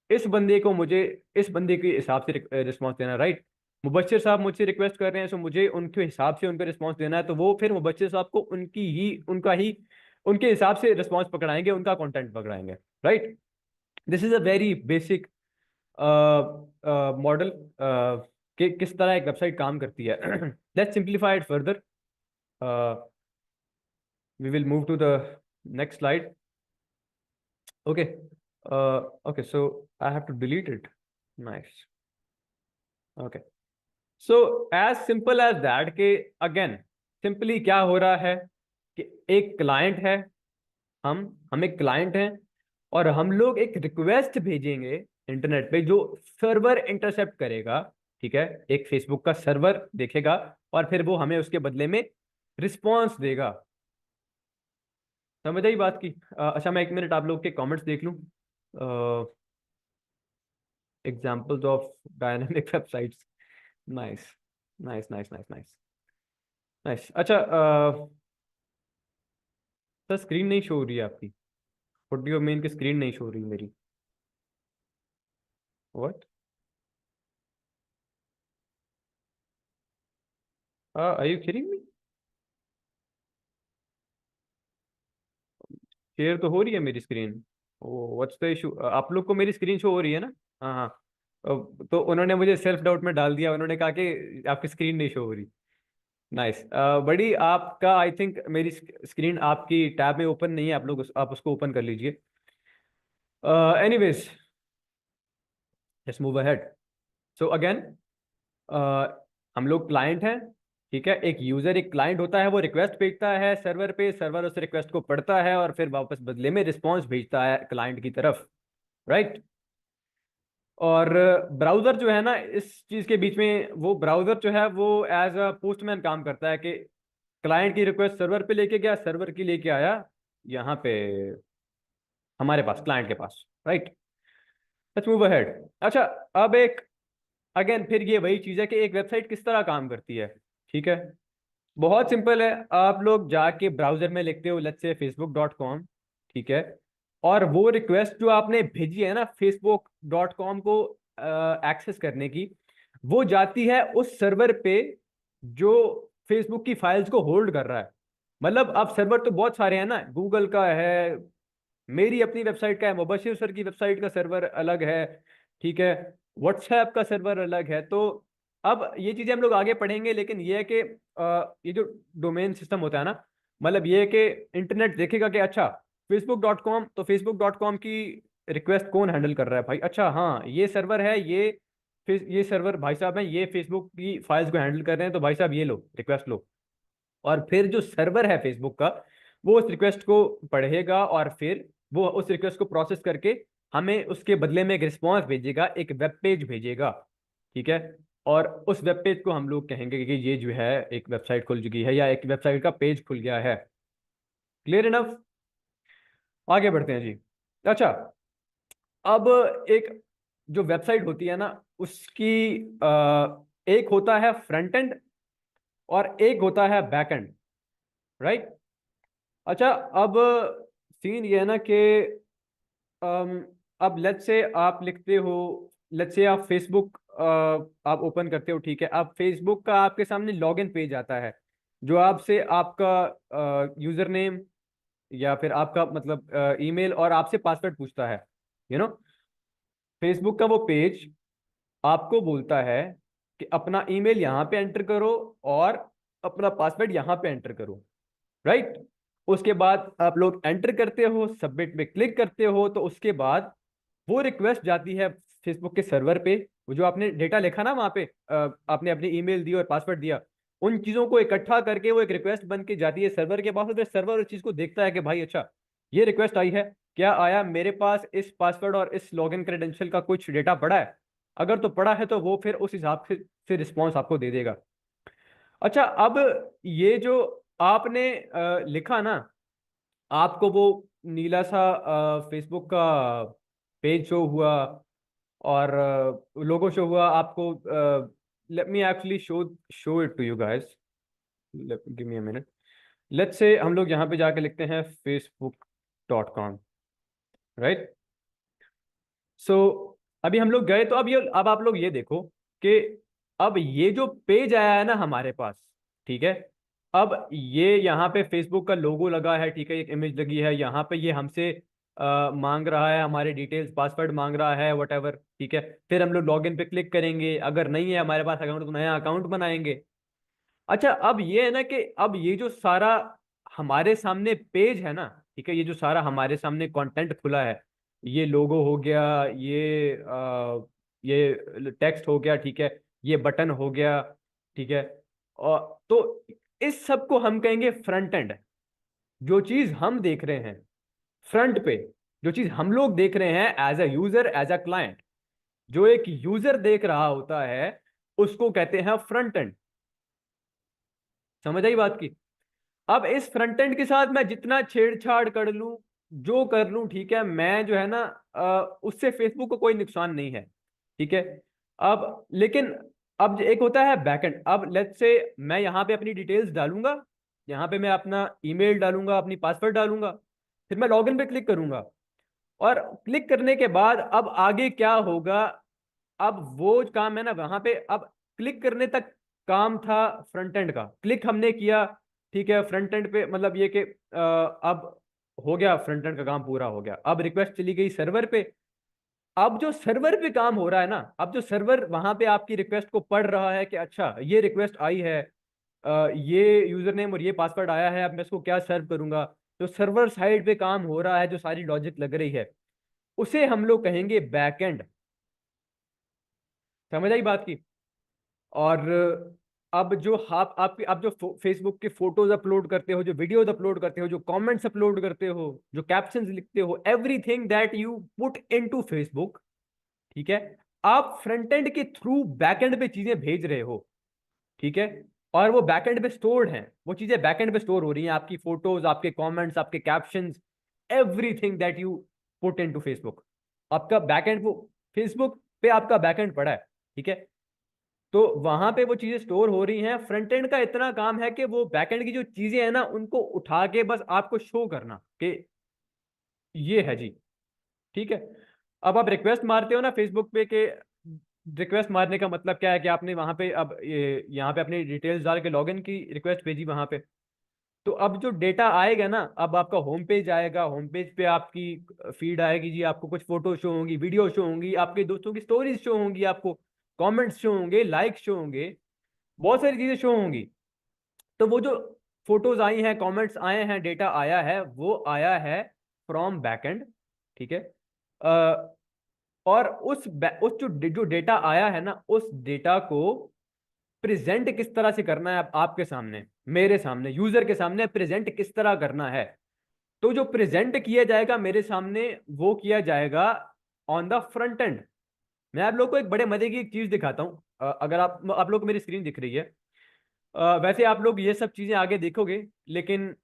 [SPEAKER 1] इस बंदे को मुझे इस बंदे के हिसाब से रिस्पॉन्स देना, राइट। मुबश्शिर साहब मुझसे रिक्वेस्ट कर रहे हैं, सो मुझे उनके हिसाब से उनका रिस्पॉन्स देना है, तो वो फिर मुबश्शिर साहब को उनके हिसाब से रिस्पॉन्स पकड़ाएंगे, उनका कंटेंट पकड़ाएंगे, right. This is a very basic model कि किस तरह एक वेबसाइट काम करती है। Let's simplify it further, we will move to the next slide, okay. Okay, so I have to delete it, nice, okay. So as simple as that कि अगेन सिंपली क्या हो रहा है कि एक क्लाइंट है, हम एक क्लाइंट हैं, और हम लोग एक रिक्वेस्ट भेजेंगे इंटरनेट पे जो सर्वर इंटरसेप्ट करेगा, ठीक है। एक फेसबुक का सर्वर देखेगा और फिर वो हमें उसके बदले में रिस्पॉन्स देगा। समझ आई बात की? अच्छा, मैं 1 मिनट आप लोग के कमेंट्स देख लूं, examples of dynamic websites, nice nice nice nice nice nice. अच्छा, सर स्क्रीन नहीं शो हो रही है आपकी, व्हाट डू यू मीन कि स्क्रीन नहीं शो हो रही मेरी? What, are you kidding me? Share तो हो रही है मेरी screen. Oh what's the issue, आप लोग को मेरी स्क्रीन शो हो रही है ना? हाँ हाँ। तो उन्होंने मुझे सेल्फ डाउट में डाल दिया, उन्होंने कहा कि आपकी स्क्रीन नहीं शो हो रही। नाइस, बड़ी आपका आई थिंक मेरी स्क्रीन आपकी टैब में ओपन नहीं है, आप लोग आप उसको ओपन कर लीजिए। Anyways, let's move ahead. So again, हम लोग क्लाइंट हैं, ठीक है, एक यूजर एक क्लाइंट होता है, वो रिक्वेस्ट भेजता है सर्वर पे, सर्वर उस रिक्वेस्ट को पढ़ता है और फिर वापस बदले में रिस्पॉन्स भेजता है क्लाइंट की तरफ, राइट। और ब्राउजर जो है ना इस चीज के बीच में, वो ब्राउजर जो है वो एज अ पोस्टमैन काम करता है कि क्लाइंट की रिक्वेस्ट सर्वर पे लेके गया, सर्वर की लेके आया यहाँ पे हमारे पास, क्लाइंट के पास, राइट। Let's move ahead. अच्छा, अब एक अगेन फिर ये वही चीज है कि एक वेबसाइट किस तरह काम करती है। ठीक है, बहुत सिंपल है। आप लोग जाके ब्राउजर में लिखते हो लेट्स से facebook.com, ठीक है, और वो रिक्वेस्ट जो आपने भेजी है ना facebook.com को एक्सेस करने की, वो जाती है उस सर्वर पे जो फेसबुक की फाइल्स को होल्ड कर रहा है। मतलब अब सर्वर तो बहुत सारे हैं ना, गूगल का है, मेरी अपनी वेबसाइट का है, मुबशिर सर की वेबसाइट का सर्वर अलग है, ठीक है, व्हाट्सएप का सर्वर अलग है। तो अब ये चीजें हम लोग आगे पढ़ेंगे, लेकिन ये है कि ये जो डोमेन सिस्टम होता है ना, मतलब ये है कि इंटरनेट देखेगा कि अच्छा facebook.com, तो facebook.com की रिक्वेस्ट कौन हैंडल कर रहा है भाई, अच्छा हाँ ये सर्वर है, ये सर्वर भाई साहब हैं, ये फेसबुक की फाइल्स को हैंडल कर रहे हैं, तो भाई साहब ये लो रिक्वेस्ट लो। और फिर जो सर्वर है फेसबुक का, वो उस रिक्वेस्ट को पढ़ेगा और फिर वो उस रिक्वेस्ट को प्रोसेस करके हमें उसके बदले में एक रिस्पॉन्स भेजेगा, एक वेब पेज भेजेगा, ठीक है। और उस वेब पेज को हम लोग कहेंगे कि ये जो है एक वेबसाइट खुल चुकी है या एक वेबसाइट का पेज खुल गया है। Clear enough? आगे बढ़ते हैं जी। अच्छा, अब एक जो वेबसाइट होती है ना उसकी एक होता है फ्रंट एंड और एक होता है बैक एंड, राइट। अच्छा, अब सीन ये है ना कि अब लेट्स से आप लिखते हो, लेट्स से आप फेसबुक आप ओपन करते हो, ठीक है, अब फेसबुक का आपके सामने लॉगिन पेज आता है जो आपसे आपका यूजर नेम या फिर आपका मतलब ईमेल और आपसे पासवर्ड पूछता है, यू नो। फेसबुक का वो पेज आपको बोलता है कि अपना ईमेल यहाँ पे एंटर करो और अपना पासवर्ड यहाँ पे एंटर करो, राइट। उसके बाद आप लोग एंटर करते हो, सबमिट में क्लिक करते हो, तो उसके बाद वो रिक्वेस्ट जाती है फेसबुक के सर्वर पे। वो जो आपने डेटा लिखा ना वहां पे, आपने अपनी ईमेल दी और पासवर्ड दिया, उन चीजों को इकट्ठा करके वो एक रिक्वेस्ट बन के जाती है सर्वर के पास, और फिर सर्वर उस चीज को देखता है कि भाई अच्छा ये रिक्वेस्ट आई है, क्या आया मेरे पास इस पासवर्ड और इस लॉगिन क्रेडेंशियल का कुछ डेटा पड़ा है, अगर तो पड़ा है तो वो फिर उस हिसाब से रिस्पॉन्स आपको दे देगा। अच्छा, अब ये जो आपने लिखा ना, आपको वो नीला सा फेसबुक का पेज शो हुआ और लोगो शो हुआ आपको। Let me actually show show it to you guys, give me a minute. Let's say हम लोग यहाँ पे जाके लिखते हैं facebook.com, राइट। सो अभी हम लोग गए, तो अब आप लोग ये देखो कि अब ये जो पेज आया है ना हमारे पास, ठीक है, अब ये यहाँ पे फेसबुक का लोगो लगा है, ठीक है, एक इमेज लगी है यहाँ पे, ये हमसे मांग रहा है हमारे डिटेल्स, पासवर्ड मांग रहा है वट, ठीक है। फिर हम लोग लॉगिन पे क्लिक करेंगे, अगर नहीं है हमारे पास अकाउंट तो नया अकाउंट बनाएंगे। अच्छा, अब ये है ना कि अब ये जो सारा हमारे सामने पेज है ना, ठीक है, ये जो सारा हमारे सामने कंटेंट खुला है, ये लोगो हो गया, ये टेक्स्ट हो गया, ठीक है, ये बटन हो गया, ठीक है, और तो इस सब को हम कहेंगे फ्रंट एंड। जो चीज हम देख रहे हैं फ्रंट पे, जो चीज हम लोग देख रहे हैं as a user, as a client, जो एक यूजर देख रहा होता है, उसको कहते हैं फ्रंट एंड। समझ आई बात की? अब इस फ्रंट एंड के साथ मैं जितना छेड़छाड़ कर लूं, जो कर लूं, ठीक है, मैं जो है ना उससे फेसबुक को कोई नुकसान नहीं है, ठीक है। अब लेकिन अब एक होता है बैकएंड। अब लेट्स से मैं यहाँ पे अपनी डिटेल्स डालूंगा, यहाँ पे मैं अपना ईमेल डालूंगा, अपनी पासवर्ड डालूंगा, फिर मैं लॉगिन पे क्लिक करूंगा, और क्लिक करने के बाद अब आगे क्या होगा, अब वो काम है ना वहां पे, अब क्लिक करने तक काम था फ्रंट एंड का, क्लिक हमने किया, ठीक है, फ्रंट एंड पे, मतलब ये कि अब हो गया, फ्रंट एंड का काम पूरा हो गया, अब रिक्वेस्ट चली गई सर्वर पे। अब जो सर्वर पे काम हो रहा है ना, अब जो सर्वर वहां पे आपकी रिक्वेस्ट को पढ़ रहा है कि अच्छा ये रिक्वेस्ट आई है, ये यूजर नेम और ये पासवर्ड आया है, अब मैं इसको क्या सर्व करूंगा, जो सर्वर साइड पे काम हो रहा है, जो सारी लॉजिक लग रही है, उसे हम लोग कहेंगे बैकएंड। समझ आई बात की? और अब जो आप जो फेसबुक के फोटोज अपलोड करते हो, जो वीडियोज अपलोड करते हो, जो कमेंट्स अपलोड करते हो, जो कैप्शंस लिखते हो, everything that you put into Facebook, ठीक है, आप फ्रंट एंड के थ्रू बैक एंड पे चीजें भेज रहे हो, ठीक है, और वो बैकएंड पे स्टोर्ड हैं, वो चीजें बैकएंड पे स्टोर हो रही हैं, आपकी फोटोज, आपके कमेंट्स, आपके captions, everything that you put into Facebook, आपका बैकएंड वो फेसबुक पे आपका बैकएंड पड़ा है, ठीक है। तो वहां पे वो चीजें स्टोर हो रही हैं, फ्रंट एंड का इतना काम है कि वो बैकएंड की जो चीजें हैं ना उनको उठा के बस आपको शो करना कि ये है जी, ठीक है। अब आप रिक्वेस्ट मारते हो ना फेसबुक पे के, रिक्वेस्ट मारने का मतलब क्या है कि आपने वहां पे अब ये यहाँ पे अपनी डिटेल्स डाल के लॉगिन की रिक्वेस्ट भेजी वहां पे, तो अब जो डेटा आएगा ना, अब आपका होम पेज आएगा, होम पेज पे आपकी फीड आएगी जी, आपको कुछ फोटो शो होंगी, वीडियो शो होंगी, आपके दोस्तों की स्टोरीज शो होंगी, आपको कमेंट्स शो होंगे, लाइक शो होंगे, बहुत सारी चीजें शो होंगी। तो वो जो फोटोज आई हैं, कमेंट्स आए हैं, डेटा आया है, वो आया है फ्रॉम बैकएंड, ठीक है। और उस जो डेटा आया है ना, उस डेटा को प्रेजेंट किस तरह से करना है आपके सामने, मेरे सामने, यूजर के सामने प्रेजेंट किस तरह करना है। तो जो प्रेजेंट किया जाएगा मेरे सामने, वो किया जाएगा ऑन द फ्रंट एंड। मैं आप लोग को एक बड़े मजे की एक चीज दिखाता हूँ, अगर आप लोग को मेरी स्क्रीन दिख रही है, वैसे आप लोग ये सब चीजें आगे देखोगे, लेकिन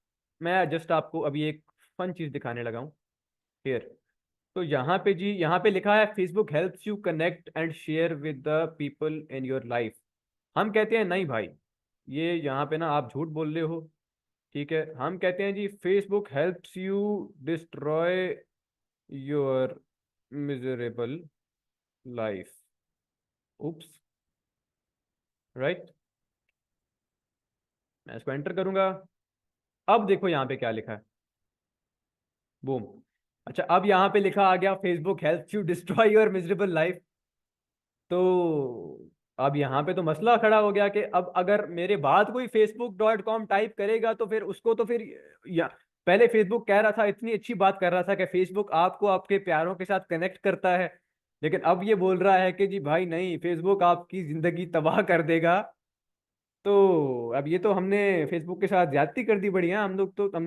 [SPEAKER 1] मैं जस्ट आपको अभी एक फन चीज दिखाने लगा हूँ हियर। तो यहाँ पे जी, यहाँ पे लिखा है Facebook helps you connect and share with the people in your life. हम कहते हैं नहीं भाई, ये यहाँ पे ना आप झूठ बोल रहे हो, ठीक है। हम कहते हैं जी Facebook helps you destroy your miserable life. Oops, right. मैं इसको एंटर करूंगा, अब देखो यहाँ पे क्या लिखा है, बूम। अच्छा, अब यहाँ पे लिखा आ गया Facebook helps you destroy your miserable life. तो अब यहाँ पे तो मसला खड़ा हो गया कि अब अगर मेरे बाद कोई facebook.com टाइप करेगा तो फिर उसको तो फिर या पहले फेसबुक कह रहा था, इतनी अच्छी बात कर रहा था कि फेसबुक आपको आपके प्यारों के साथ कनेक्ट करता है, लेकिन अब ये बोल रहा है कि जी भाई नहीं, फेसबुक आपकी जिंदगी तबाह कर देगा। तो अब ये तो हमने फेसबुक के साथ ज्यादती कर दी बड़ी है, हम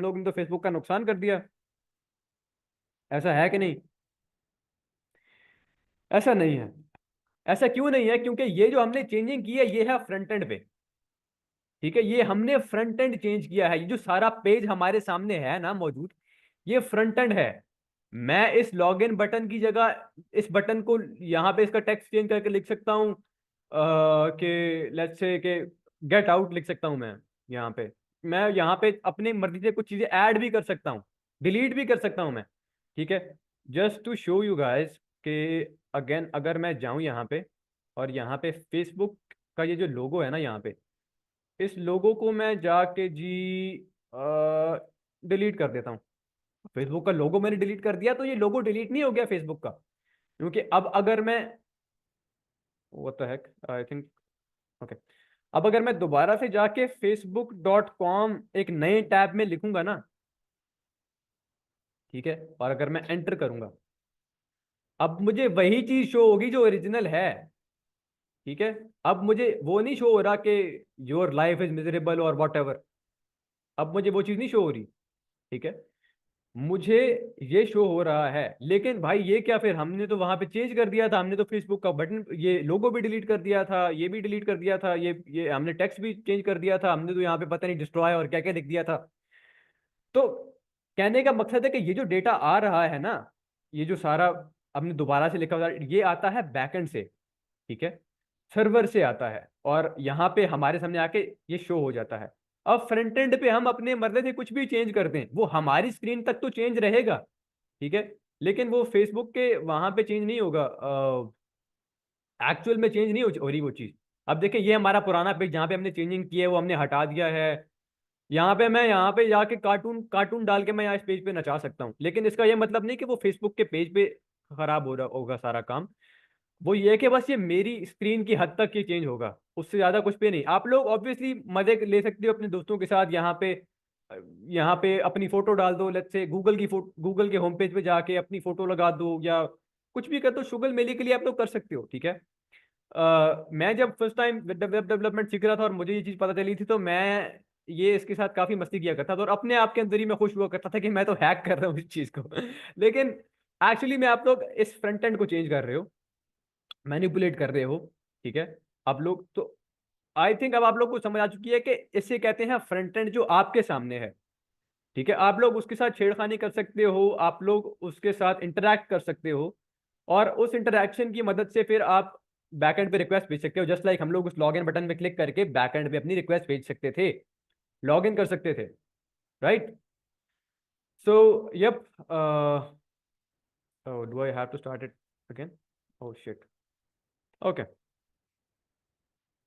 [SPEAKER 1] लोग ने तो फेसबुक का नुकसान कर दिया। ऐसा है कि नहीं? ऐसा नहीं है। ऐसा क्यों नहीं है? क्योंकि ये जो हमने चेंजिंग की है ये है फ्रंट एंड पे, ठीक है। ये हमने फ्रंट एंड चेंज किया है, ये जो सारा पेज हमारे सामने है ना मौजूद, ये फ्रंट एंड है। मैं इस लॉगिन बटन की जगह इस बटन को यहाँ पे इसका टेक्स्ट चेंज करके लिख सकता हूँ कि लेट्स से कि गेट आउट लिख सकता हूँ मैं यहाँ पे। मैं यहाँ पे अपनी मर्जी से कुछ चीजें ऐड भी कर सकता हूँ, डिलीट भी कर सकता हूँ मैं, ठीक है। Just to show you guys कि अगेन अगर मैं जाऊँ यहाँ पे और यहाँ पे फेसबुक का ये जो लोगो है ना यहाँ पे, इस लोगो को मैं जाके जी डिलीट कर देता हूँ। फेसबुक का लोगो मैंने डिलीट कर दिया तो ये लोगो डिलीट नहीं हो गया फेसबुक का, क्योंकि अब अगर मैं, what the Keck, I think, okay, अब अगर मैं दोबारा से जाके facebook.com एक नए टैब में लिखूंगा ना, ठीक है, और अगर मैं एंटर करूंगा, अब मुझे वही चीज शो होगी जो ओरिजिनल है, ठीक है। अब मुझे वो नहीं शो हो रहा कि योर लाइफ इज मिजरेबल और वॉट एवर, अब मुझे वो चीज नहीं शो हो रही, ठीक है। मुझे ये शो हो रहा है, लेकिन भाई ये क्या, फिर हमने तो वहां पे चेंज कर दिया था, हमने तो फेसबुक का बटन, ये लोगो भी डिलीट कर दिया था, ये भी डिलीट कर दिया था, ये हमने टेक्स्ट भी चेंज कर दिया था, हमने तो यहाँ पे पता नहीं डिस्ट्रॉय और क्या क्या लिख दिया था। तो कहने का मकसद है कि ये जो डेटा आ रहा है ना, ये जो सारा हमने दोबारा से लिखा हुआ है, ये आता है बैकएंड से, ठीक है, सर्वर से आता है, और यहाँ पे हमारे सामने आके ये शो हो जाता है। अब फ्रंट एंड पे हम अपने मर्जी से कुछ भी चेंज कर दें, वो हमारी स्क्रीन तक तो चेंज रहेगा, ठीक है, लेकिन वो फेसबुक के वहां पे चेंज नहीं होगा, एक्चुअल में चेंज नहीं हो रही वो चीज। अब देखिए ये हमारा पुराना पेज जहाँ पे हमने चेंजिंग की है वो हमने हटा दिया है। यहाँ पे मैं यहाँ पे जाके कार्टून कार्टून डाल के मैं यहाँ इस पेज पे नचा सकता हूँ, लेकिन इसका ये मतलब नहीं कि वो फेसबुक के पेज पे खराब हो रहा होगा सारा काम। वो ये है कि बस ये मेरी स्क्रीन की हद तक ये चेंज होगा, उससे ज्यादा कुछ पे नहीं। आप लोग ऑब्वियसली मजे ले सकते हो अपने दोस्तों के साथ, यहाँ पे अपनी फोटो डाल दो, लेट्स से गूगल के होम पेज पे जाके अपनी फोटो लगा दो, या कुछ भी कर दो, शुगल मेले के लिए आप लोग कर सकते हो, ठीक है। मैं जब फर्स्ट टाइम वेब डेवलपमेंट सीख रहा था और मुझे ये चीज़ पता चली थी, तो मैं ये इसके साथ काफ़ी मस्ती किया करता था और अपने आप के अंदर ही मैं खुश हुआ करता था कि मैं तो हैक कर रहा हूँ इस चीज़ को। लेकिन एक्चुअली में आप लोग इस फ्रंट एंड को चेंज कर रहे हो, मैनिपुलेट कर रहे हो, ठीक है। आप लोग तो आई थिंक अब आप लोग को समझ आ चुकी है कि इसे कहते हैं फ्रंट एंड, जो आपके सामने है, ठीक है। आप लोग उसके साथ छेड़खानी कर सकते हो, आप लोग उसके साथ इंटरैक्ट कर सकते हो, और उस इंटरैक्शन की मदद से फिर आप बैकएंड पे रिक्वेस्ट भेज सकते हो। जस्ट लाइक हम लोग उस लॉगिन बटन पे क्लिक करके बैकएंड पे अपनी रिक्वेस्ट भेज सकते थे, लॉगिन कर सकते थे, right. So yep, do I have to start it again? Oh shit, okay,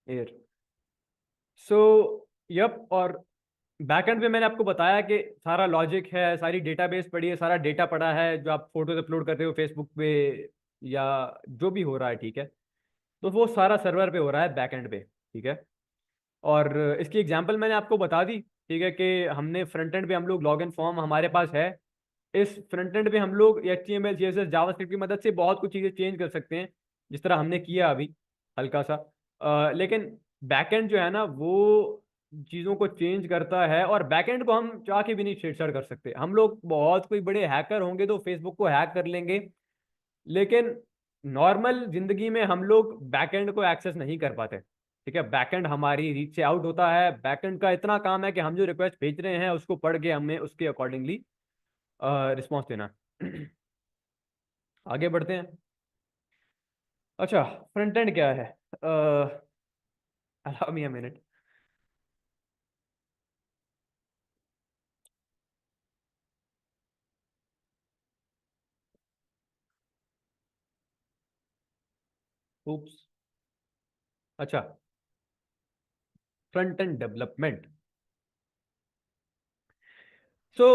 [SPEAKER 1] here. So yep, और बैकएंड पे मैंने आपको बताया कि सारा लॉजिक है, सारी डेटाबेस पड़ी है, सारा डेटा पड़ा है, जो आप फोटोज अपलोड करते हो फेसबुक पे या जो भी हो रहा है, ठीक है। तो वो सारा सर्वर पे हो रहा है, बैकएंड पे, ठीक है। और इसकी एग्जांपल मैंने आपको बता दी, ठीक है, कि हमने फ्रंट एंड पे हम लोग लॉगिन फॉर्म हमारे पास है। इस फ्रंट एंड पे हम लोग HTML CSS जावास्क्रिप्ट की मदद से बहुत कुछ चीज़ें चेंज कर सकते हैं, जिस तरह हमने किया अभी हल्का सा। लेकिन बैकएंड जो है ना, वो चीज़ों को चेंज करता है, और बैकएंड को हम चाह के भी नहीं छेड़छाड़ कर सकते। हम लोग बहुत कोई बड़े हैकर होंगे तो फेसबुक को हैक कर लेंगे, लेकिन नॉर्मल जिंदगी में हम लोग बैकएंड को एक्सेस नहीं कर पाते, ठीक है। बैकएंड हमारी रीच से आउट होता है। बैकएंड का इतना काम है कि हम जो रिक्वेस्ट भेज रहे हैं उसको पढ़ के हमें उसके अकॉर्डिंगली रिस्पॉन्स देना। आगे बढ़ते हैं। अच्छा, फ्रंट एंड क्या है? Allow me a minute. Oops. अच्छा, फ्रंट एंड डेवलपमेंट। सो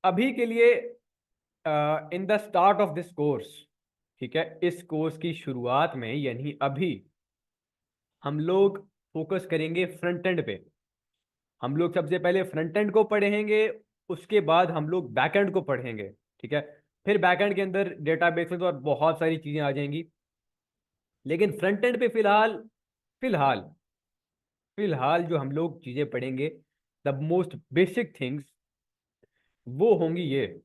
[SPEAKER 1] अभी के लिए, in the start of this course, ठीक है, इस कोर्स की शुरुआत में यानी अभी हम लोग फोकस करेंगे फ्रंट एंड पे। हम लोग सबसे पहले फ्रंट एंड को पढ़ेंगे, उसके बाद हम लोग बैक एंड को पढ़ेंगे, ठीक है। फिर बैक एंड के अंदर डेटाबेसेस और बहुत सारी चीजें आ जाएंगी। लेकिन फ्रंट एंड पे फिलहाल फिलहाल फिलहाल जो हम लोग चीजें पढ़ेंगे, द मोस्ट बेसिक थिंग्स, वो होंगी ये: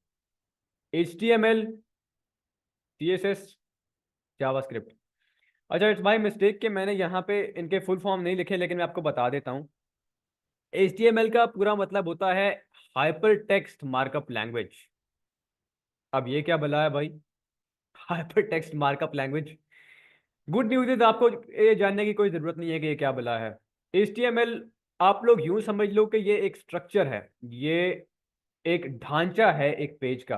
[SPEAKER 1] HTML, CSS, जावास्क्रिप्ट। अच्छा, इट्स माई मिस्टेक कि मैंने यहाँ पे इनके फुल फॉर्म नहीं लिखे, लेकिन मैं आपको बता देता हूँ। HTML का पूरा मतलब होता है हाइपर टेक्स्ट मार्कअप लैंग्वेज। अब ये क्या भला है भाई, hyper text markup language? Good news is, आपको ये जानने की कोई जरूरत नहीं है कि ये क्या भला है। HTML, आप लोग यूं समझ लो कि ये एक स्ट्रक्चर है, ये एक ढांचा है एक पेज का।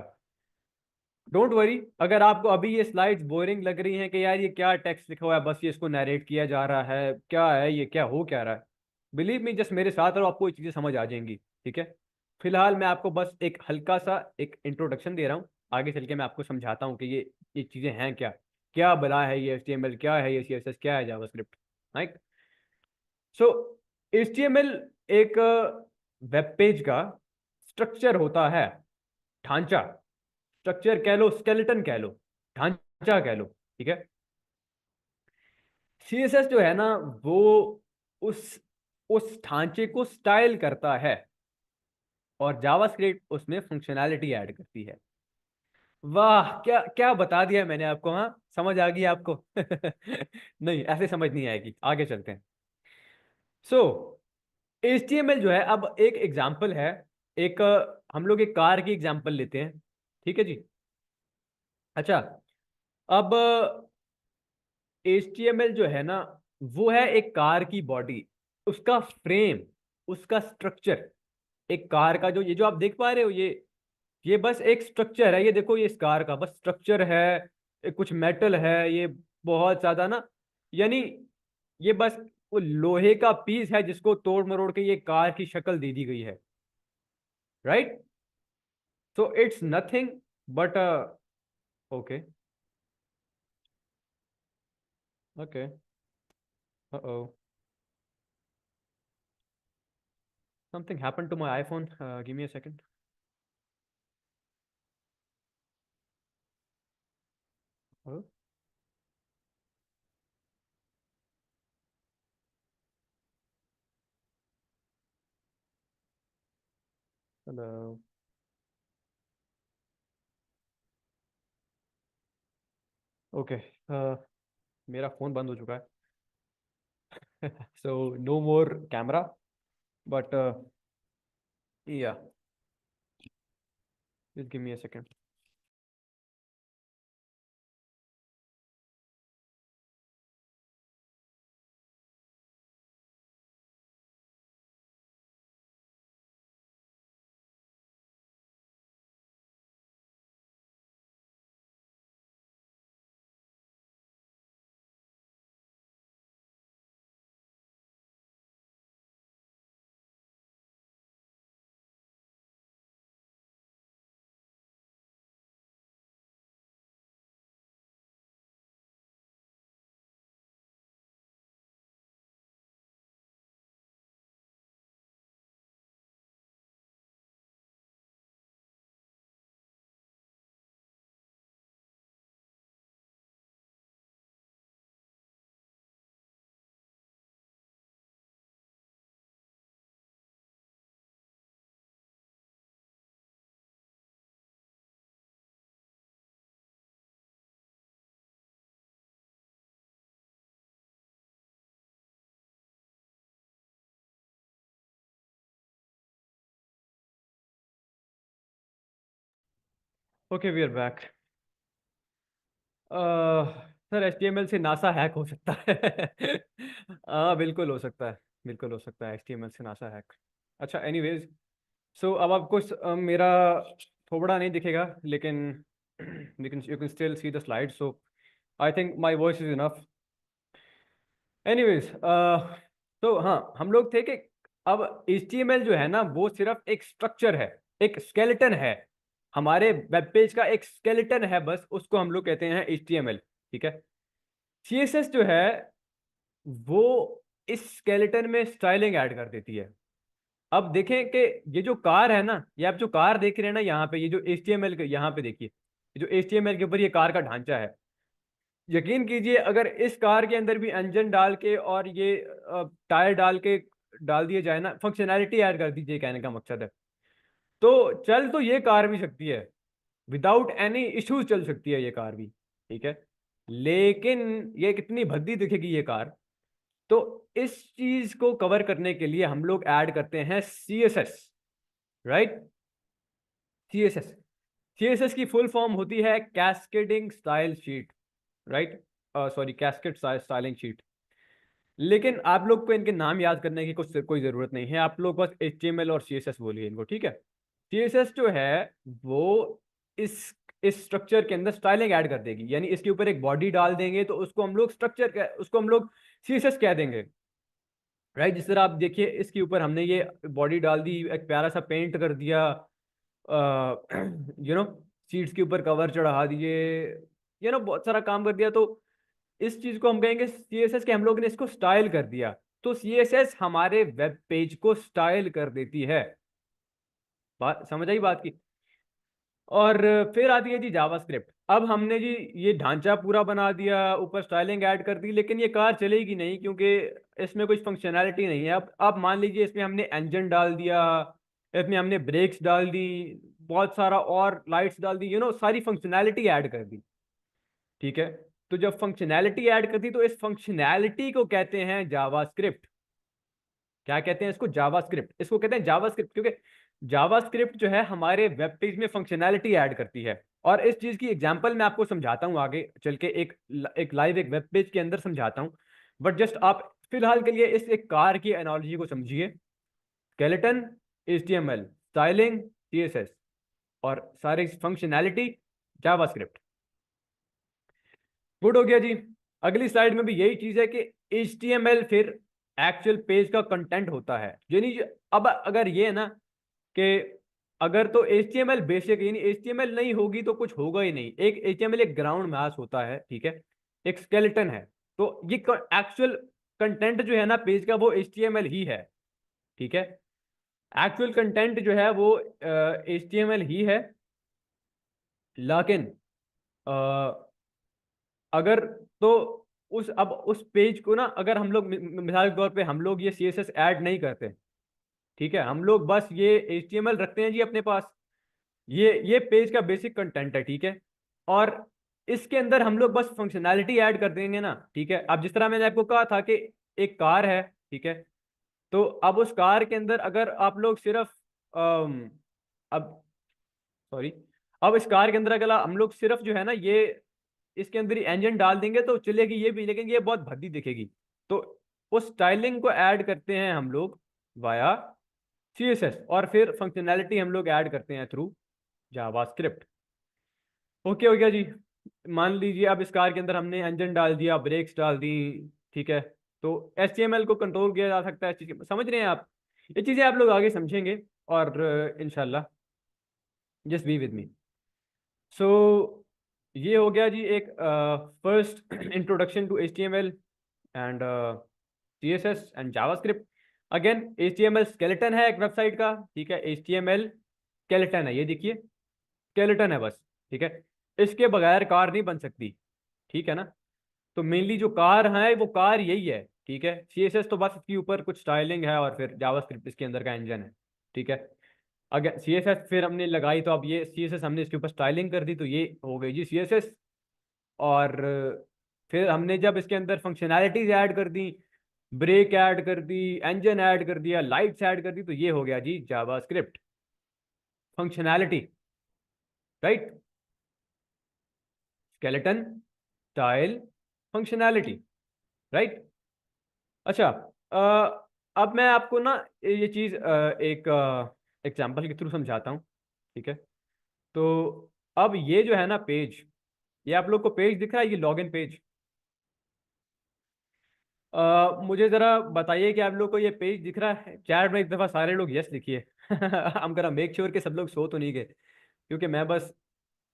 [SPEAKER 1] डोंट वरी, अगर आपको अभी ये स्लाइड्स बोरिंग लग रही हैं कि यार ये क्या टेक्स्ट लिखा हुआ है, बस ये इसको नरेट किया जा रहा है, क्या है ये, क्या हो क्या रहा है, बिलीव मी, जस्ट मेरे साथ रहो, आपको ये चीज़ें समझ आ जाएंगी, ठीक है। फिलहाल मैं आपको बस एक हल्का सा एक इंट्रोडक्शन दे रहा हूँ, आगे चल के मैं आपको समझाता हूँ कि ये चीज़ें हैं क्या, क्या भला है ये HTML, क्या है ये CSS, क्या है जावास्क्रिप्ट, राइट। सो HTML एक वेब पेज का स्ट्रक्चर होता है, ढांचा। स्ट्रक्चर कह लो, स्केलेटन कह लो, ढांचा कह लो, ठीक है। CSS जो है ना, वो उस उस ढांचे को स्टाइल करता है, और जावास्क्रिप्ट उसमें फंक्शनैलिटी ऐड करती है। वाह, क्या क्या बता दिया मैंने आपको, हाँ समझ आ गई आपको? नहीं, ऐसे समझ नहीं आएगी, आगे चलते हैं। सो HTML जो है, अब एक एग्जांपल है, एक हम लोग एक कार की एग्जांपल लेते हैं, ठीक है जी। अच्छा, अब HTML जो है ना, वो है एक कार की बॉडी, उसका फ्रेम, उसका स्ट्रक्चर। एक कार का जो, ये जो आप देख पा रहे हो, ये बस एक स्ट्रक्चर है। ये देखो, ये इस कार का बस स्ट्रक्चर है, कुछ मेटल है, ये बहुत ज्यादा ना, यानी ये बस वो लोहे का पीस है जिसको तोड़ मरोड़ के ये कार की शक्ल दे दी गई है, right. So it's nothing but okay, okay, oh, something happened to my iPhone. Give me a second. Oh, hello. Okay. मेरा फ़ोन बंद हो चुका है so no more camera but yeah please give me a second. Okay we are back. Sir HTML से नासा हैक हो सकता है हाँ बिल्कुल हो सकता है। बिल्कुल हो सकता है HTML से नासा हैक। अच्छा एनीवेज, सो अब आपको मेरा थोबड़ा नहीं दिखेगा लेकिन लेकिन you can still see the slide, so I think my voice is enough. Anyways, तो हाँ हम लोग थे कि अब HTML जो है ना वो सिर्फ एक स्ट्रक्चर है, एक स्केलेटन है। हमारे वेब पेज का एक स्केलेटन है, बस उसको हम लोग कहते हैं HTML। ठीक है। CSS जो है वो इस स्केलेटन में स्टाइलिंग ऐड कर देती है। अब देखें कि ये जो कार है ना, ये आप जो कार देख रहे हैं ना यहाँ पे, ये जो HTML के यहाँ पे देखिए, ये जो HTML के ऊपर ये कार का ढांचा है, यकीन कीजिए अगर इस कार के अंदर भी इंजन डाल के और ये टायर डाल के डाल दिए जाए ना, फंक्शनैलिटी ऐड कर दीजिए, कहने का मकसद है, तो चल तो ये कार भी सकती है, विदाउट एनी इश्यूज चल सकती है ये कार भी। ठीक है। लेकिन ये कितनी भद्दी दिखेगी ये कार। तो इस चीज को कवर करने के लिए हम लोग ऐड करते हैं CSS। राइट। CSS, CSS की फुल फॉर्म होती है cascading style sheet. Right. Sorry, cascade styling sheet. लेकिन आप लोग को इनके नाम याद करने की कुछ कोई जरूरत नहीं है, आप लोग बस HTML और CSS बोलिए इनको। ठीक है। CSS जो है वो इस इस स्ट्रक्चर के अंदर स्टाइलिंग ऐड कर देगी, यानी इसके ऊपर एक बॉडी डाल देंगे तो उसको हम लोग उसको हम लोग CSS कह देंगे। राइट। जिस तरह आप देखिए इसके ऊपर हमने ये बॉडी डाल दी, एक प्यारा सा पेंट कर दिया, सीट्स के ऊपर कवर चढ़ा दिए, बहुत सारा काम कर दिया, तो इस चीज को हम कहेंगे CSS के हम लोग ने इसको स्टाइल कर दिया। तो CSS हमारे वेब पेज को स्टाइल कर देती है। बात समझ आई बात की। और फिर आती है जी जावास्क्रिप्ट। अब हमने जी ये ढांचा पूरा बना दिया, ऊपर स्टाइलिंग ऐड कर दी, लेकिन ये कार चलेगी नहीं क्योंकि इसमें कुछ फंक्शनैलिटी नहीं है। अब आप मान लीजिए इसमें हमने इंजन डाल दिया, इसमें हमने ब्रेक्स डाल दी, बहुत सारा और लाइट्स डाल दी, सारी फंक्शनैलिटी ऐड कर दी। ठीक है। तो जब फंक्शनैलिटी ऐड कर दी तो इस फंक्शनैलिटी को कहते हैं जावास्क्रिप्ट। क्या कहते हैं इसको? जावास्क्रिप्ट। इसको कहते हैं जावास्क्रिप्ट क्योंकि जावास्क्रिप्ट जो है हमारे वेब पेज में फंक्शनैलिटी ऐड करती है। और इस चीज की एग्जांपल मैं आपको समझाता हूं आगे चल के, एक लाइव एक वेब पेज के अंदर समझाता हूं। बट जस्ट आप फिलहाल के लिए इस एक कार की एनालॉजी को समझिए। स्केलेटन HTML, स्टाइलिंग CSS, और सारी फंक्शनैलिटी जावास्क्रिप्ट। गुड हो गया जी। अगली स्लाइड में भी यही चीज है कि HTML फिर एक्चुअल पेज का कंटेंट होता है, यानी अब अगर ये है ना कि अगर तो HTML बेसिक, यानी HTML नहीं होगी तो कुछ होगा ही नहीं। एक HTML एक ग्राउंड मैस होता है, ठीक है, एक स्केलेटन है। तो ये एक्चुअल कंटेंट जो है ना पेज का वो HTML ही है। ठीक है। एक्चुअल कंटेंट जो है वो HTML ही है। लेकिन अगर तो उस पेज को ना, अगर हम लोग मिसाल के तौर पे हम लोग ये CSS ऐड नहीं करते, ठीक है, हम लोग बस ये HTML रखते हैं जी अपने पास, ये पेज का बेसिक कंटेंट है, ठीक है। और इसके अंदर हम लोग बस फंक्शनैलिटी ऐड कर देंगे ना, ठीक है। अब जिस तरह मैंने आपको कहा था कि एक कार है, ठीक है, तो अब उस कार के अंदर अगर आप लोग सिर्फ अब सॉरी, अब इस कार के अंदर अगर हम लोग सिर्फ जो है ना ये इसके अंदर ही इंजन डाल देंगे तो चलेगी ये भी, लेकिन ये बहुत भद्दी दिखेगी। तो उस स्टाइलिंग को ऐड करते हैं हम लोग वाया CSS, और फिर फंक्शनैलिटी हम लोग ऐड करते हैं थ्रू जावास्क्रिप्ट। ओके हो गया जी। मान लीजिए अब इस कार के अंदर हमने इंजन डाल दिया, ब्रेक्स डाल दी, ठीक है, तो HTML को कंट्रोल किया जा सकता है इस चीज समझ रहे हैं आप। ये चीजें आप लोग आगे समझेंगे, और इंशाल्लाह just be with me. So ये हो गया जी एक first introduction to HTML and CSS and JavaScript. Again HTML skeleton है एक वेबसाइट का, ठीक है, HTML स्केलेटन है, ये देखिए स्केलेटन है बस, ठीक है। इसके बगैर कार नहीं बन सकती, ठीक है ना। तो मेनली जो कार है वो कार यही है, ठीक है। CSS तो बस इसके ऊपर कुछ स्टाइलिंग है, और फिर जावास्क्रिप्ट इसके अंदर का इंजन है, ठीक है। अगर CSS फिर हमने लगाई तो अब ये CSS हमने इसके ऊपर स्टाइलिंग कर दी, तो ये हो गई जी CSS। और फिर हमने जब इसके अंदर फंक्शनैलिटीज ऐड कर दी, ब्रेक ऐड कर दी, इंजन ऐड कर दिया, लाइट्स ऐड कर दी, तो ये हो गया जी JavaScript functionality, right. Skeleton, style, functionality, right. अच्छा, अब मैं आपको ना ये चीज एक एग्जांपल के थ्रू समझाता हूँ, ठीक है। तो अब ये जो है ना पेज, ये आप लोग को पेज दिख रहा है, ये लॉगिन पेज। मुझे जरा बताइए कि आप लोग को ये पेज दिख रहा है। चैट में एक दफा सारे लोग यस लिखिए। हम करा मेक श्योर कि सब लोग सो तो नहीं गए, क्योंकि मैं बस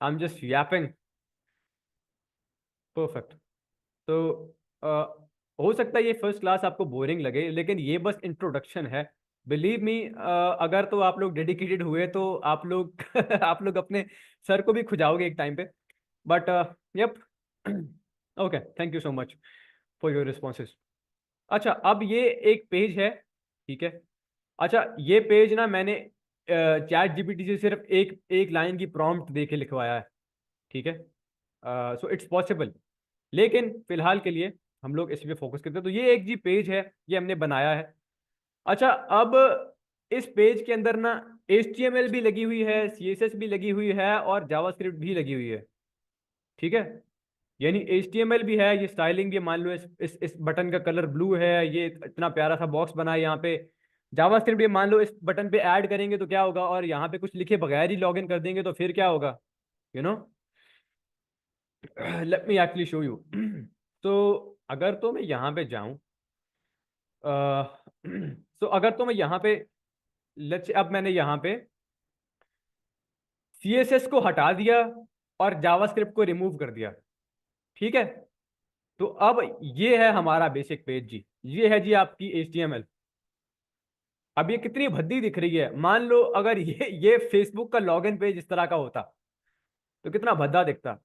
[SPEAKER 1] I am just Yaping. Perfect. तो हो सकता है ये फर्स्ट क्लास आपको बोरिंग लगे, लेकिन ये बस इंट्रोडक्शन है। बिलीव मी, अगर तो आप लोग डेडिकेटेड हुए तो आप लोग आप लोग अपने सर को भी खुजाओगे एक टाइम पे। But yep, okay, thank you so much for your responses. अच्छा, अब ये एक पेज है, ठीक है। अच्छा, ये पेज ना मैंने ChatGPT से सिर्फ एक एक लाइन की प्रॉम्प्ट दे के लिखवाया है, ठीक है। सो इट्स पॉसिबल, लेकिन फिलहाल के लिए हम लोग इस पे फोकस करते हैं। तो ये एक जी पेज है, ये हमने बनाया है। अच्छा, अब इस पेज के अंदर ना HTML भी लगी हुई है, CSS भी लगी हुई है, और जावास्क्रिप्ट भी लगी हुई है, ठीक है। यानी HTML भी है, ये स्टाइलिंग भी, मान लो इस बटन का कलर ब्लू है, ये इतना प्यारा सा बॉक्स बना है यहाँ पे। जावास्क्रिप्ट भी मान लो इस बटन पे ऐड करेंगे तो क्या होगा, और यहाँ पे कुछ लिखे बगैर ही लॉगिन कर देंगे तो फिर क्या होगा, you know. Late me actually show you. तो अगर तो मैं यहाँ पे जाऊं, तो अगर तो मैं यहाँ पे, लेट्स, अब मैंने यहाँ पे CSS को हटा दिया और जावास्क्रिप्ट को रिमूव कर दिया, ठीक है। तो अब ये है हमारा बेसिक पेज जी, ये है जी आपकी HTML। अब ये कितनी भद्दी दिख रही है। मान लो अगर ये फेसबुक का लॉगिन पेज इस तरह का होता तो कितना भद्दा दिखता।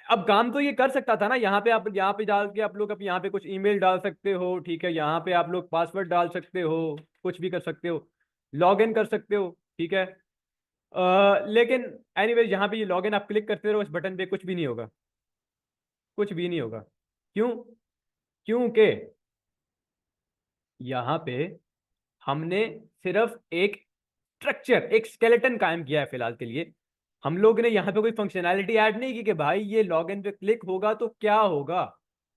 [SPEAKER 1] अब काम तो ये कर सकता था ना, यहाँ पे आप, यहाँ पे डाल के आप लोग अब यहाँ पे कुछ ईमेल डाल सकते हो, ठीक है, यहाँ पे आप लोग पासवर्ड डाल सकते हो, कुछ भी कर सकते हो, लॉग इन कर सकते हो, ठीक है। लेकिन एनीवेज यहाँ पे ये लॉग इन आप क्लिक करते रहो इस बटन पे, कुछ भी नहीं होगा, कुछ भी नहीं होगा। क्यों? क्योंकि यहाँ पे हमने सिर्फ एक स्ट्रक्चर, एक स्केलेटन कायम किया है फिलहाल के लिए। हम लोग ने यहाँ पे कोई फंक्शनैलिटी ऐड नहीं की कि भाई ये लॉगिन पे क्लिक होगा तो क्या होगा,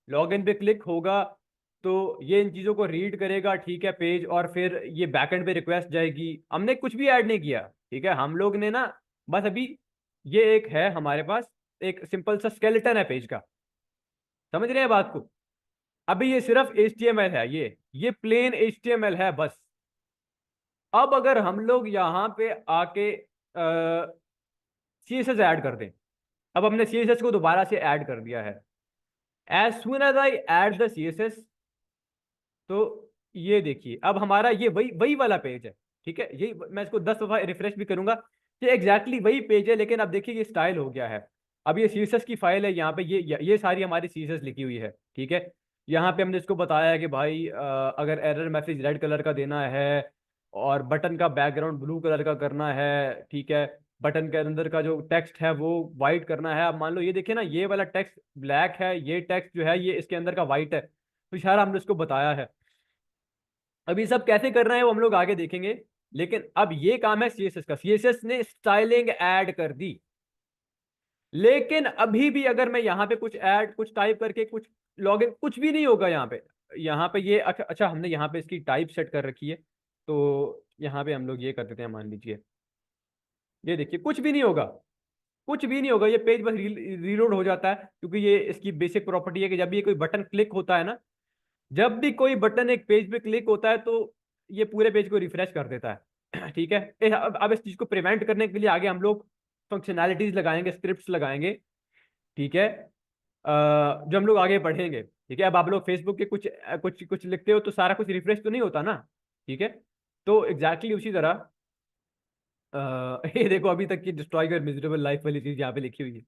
[SPEAKER 1] लॉगिन पे क्लिक होगा तो ये इन चीज़ों को रीड करेगा, ठीक है, पेज, और फिर ये बैकएंड पे रिक्वेस्ट जाएगी। हमने कुछ भी ऐड नहीं किया, ठीक है। हम लोग ने ना बस अभी ये एक है हमारे पास, एक सिंपल सा स्केलेटन है पेज का, समझ रहे हैं बात को। अभी ये सिर्फ HTML है, ये प्लेन HTML है बस। अब अगर हम लोग यहाँ पे आके CSS ऐड कर दें, अब हमने CSS को दोबारा से ऐड कर दिया है। As soon as I add the CSS, तो ये देखिए अब हमारा ये वही वही वाला पेज है, ठीक है। यही मैं इसको 10 दफा रिफ्रेश भी करूंगा, ये एग्जैक्टली वही पेज है, लेकिन अब देखिए ये स्टाइल हो गया है। अब ये CSS की फाइल है, यहाँ पे ये सारी हमारी CSS लिखी हुई है, ठीक है। यहाँ पे हमने इसको बताया है कि भाई अगर एरर मैसेज रेड कलर का देना है और बटन का बैकग्राउंड ब्लू कलर का करना है, ठीक है। बटन के अंदर का जो टेक्स्ट है वो वाइट करना है। अब मान लो ये देखिए ना, ये वाला टेक्स्ट ब्लैक है, ये टेक्स्ट जो है ये इसके अंदर का वाइट है, तो इशारा हमने इसको बताया है। अब ये सब कैसे करना है वो हम लोग आगे देखेंगे, लेकिन अब ये काम है सीएसएस का। सीएसएस ने स्टाइलिंग ऐड कर दी, लेकिन अभी भी अगर मैं यहाँ पे कुछ ऐड, कुछ टाइप करके, कुछ लॉगिन, कुछ भी नहीं होगा यहाँ पे। यहाँ पे ये अच्छा, हमने यहाँ पे इसकी टाइप सेट कर रखी है, तो यहाँ पे हम लोग ये कर देते हैं, मान लीजिए ये देखिए कुछ भी नहीं होगा, कुछ भी नहीं होगा। ये पेज बस रीलोड हो जाता है, क्योंकि ये इसकी बेसिक प्रॉपर्टी है कि जब भी कोई बटन क्लिक होता है ना, जब भी कोई बटन एक पेज पे क्लिक होता है तो ये पूरे पेज को रिफ्रेश कर देता है। ठीक है। अब इस चीज को प्रिवेंट करने के लिए आगे हम लोग फंक्शनैलिटीज लगाएंगे, स्क्रिप्ट्स लगाएंगे, ठीक है। जो हम लोग आगे पढ़ेंगे, ठीक है। अब आप लोग फेसबुक के कुछ कुछ कुछ लिखते हो तो सारा कुछ रिफ्रेश तो नहीं होता ना, ठीक है। तो एग्जैक्टली उसी तरह ये देखो अभी तक की डिस्ट्रॉय योर मिजरेबल लाइफ वाली चीज यहाँ पे लिखी हुई है।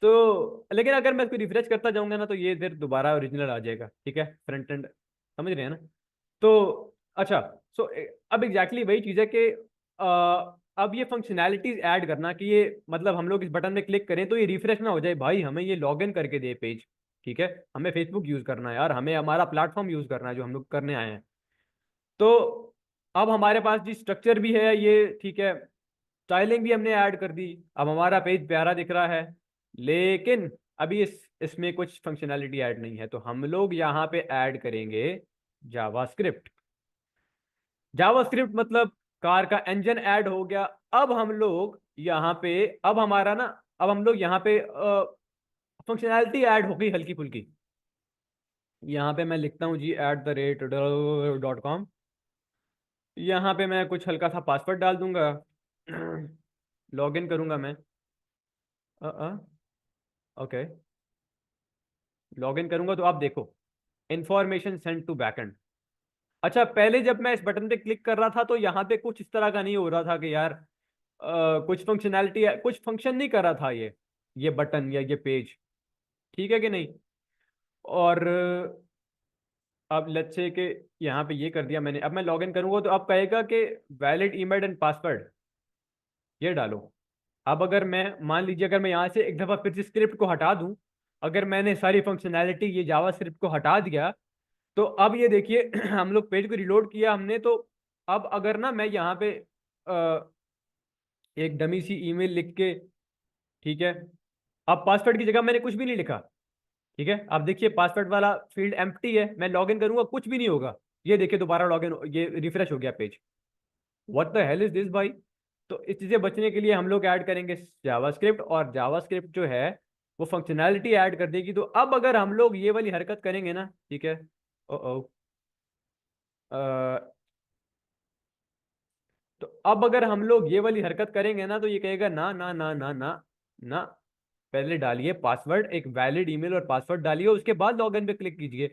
[SPEAKER 1] तो लेकिन अगर मैं इसको रिफ्रेश करता जाऊंगा ना, तो ये फिर दोबारा ओरिजिनल आ जाएगा, ठीक है, फ्रंट एंड, समझ रहे हैं ना। तो अच्छा, सो अब एग्जैक्टली वही चीज़ है कि अब ये फंक्शनैलिटीज ऐड करना कि ये मतलब हम लोग इस बटन में क्लिक करें तो ये रिफ्रेश ना हो जाए, भाई हमें ये लॉग इन करके दे पेज, ठीक है। हमें फेसबुक यूज़ करना है यार, हमें हमारा प्लेटफॉर्म यूज़ करना है जो हम लोग करने आए हैं। तो अब हमारे पास जी स्ट्रक्चर भी है ये, ठीक है, स्टाइलिंग भी हमने ऐड कर दी, अब हमारा पेज प्यारा दिख रहा है। लेकिन अभी इसमें कुछ फंक्शनैलिटी ऐड नहीं है, तो हम लोग यहाँ पे ऐड करेंगे जावास्क्रिप्ट। जावास्क्रिप्ट मतलब कार का इंजन ऐड हो गया। अब हम लोग यहाँ पे, अब हमारा ना, अब हम लोग यहाँ पे फंक्शनैलिटी ऐड हो गई हल्की फुल्की। यहाँ पे मैं लिखता हूँ जी @.com। यहाँ पे मैं कुछ हल्का सा पासवर्ड डाल दूंगा। लॉग इन करूंगा मैं, ओके, लॉग इन करूंगा तो आप देखो, इंफॉर्मेशन सेंड टू बैकएंड। अच्छा, पहले जब मैं इस बटन पे क्लिक कर रहा था तो यहाँ पे कुछ इस तरह का नहीं हो रहा था कि यार कुछ फंक्शनैलिटी, कुछ फंक्शन नहीं कर रहा था ये बटन या ये पेज, ठीक है कि नहीं। और अब लेट्स से कि यहाँ पे ये कर दिया मैंने, अब मैं लॉगिन करूंगा तो अब कहेगा कि वैलिड ईमेल एंड पासवर्ड ये डालो। अब अगर मैं मान लीजिए, अगर मैं यहाँ से एक दफ़ा फिर से स्क्रिप्ट को हटा दूँ, अगर मैंने सारी फंक्शनैलिटी ये जावा स्क्रिप्ट को हटा दिया, तो अब ये देखिए हम लोग पेज को रिलोड किया हमने, तो अब अगर ना मैं यहाँ पे एक डमी सी ईमेल लिख के, ठीक है, अब पासवर्ड की जगह मैंने कुछ भी नहीं लिखा, ठीक है। अब देखिए पासवर्ड वाला फील्ड एम्प्टी है, मैं लॉगिन करूंगा कुछ भी नहीं होगा। ये देखिए दोबारा लॉगिन, ये रिफ्रेश हो गया page. What the hell is this भाई। तो इस चीज़ें बचने के लिए हम लोग ऐड करेंगे जावास्क्रिप्ट, और जावास्क्रिप्ट जो है वो फंक्शनैलिटी ऐड कर देगी। तो अब अगर हम लोग ये वाली हरकत करेंगे ना, ठीक है, ओ ओ तो अब अगर हम लोग ये वाली हरकत करेंगे ना, तो ये कहेगा ना ना ना ना ना ना, पहले डालिए पासवर्ड, एक वैलिड ईमेल और पासवर्ड डालिए, उसके बाद लॉगिन पे क्लिक कीजिए।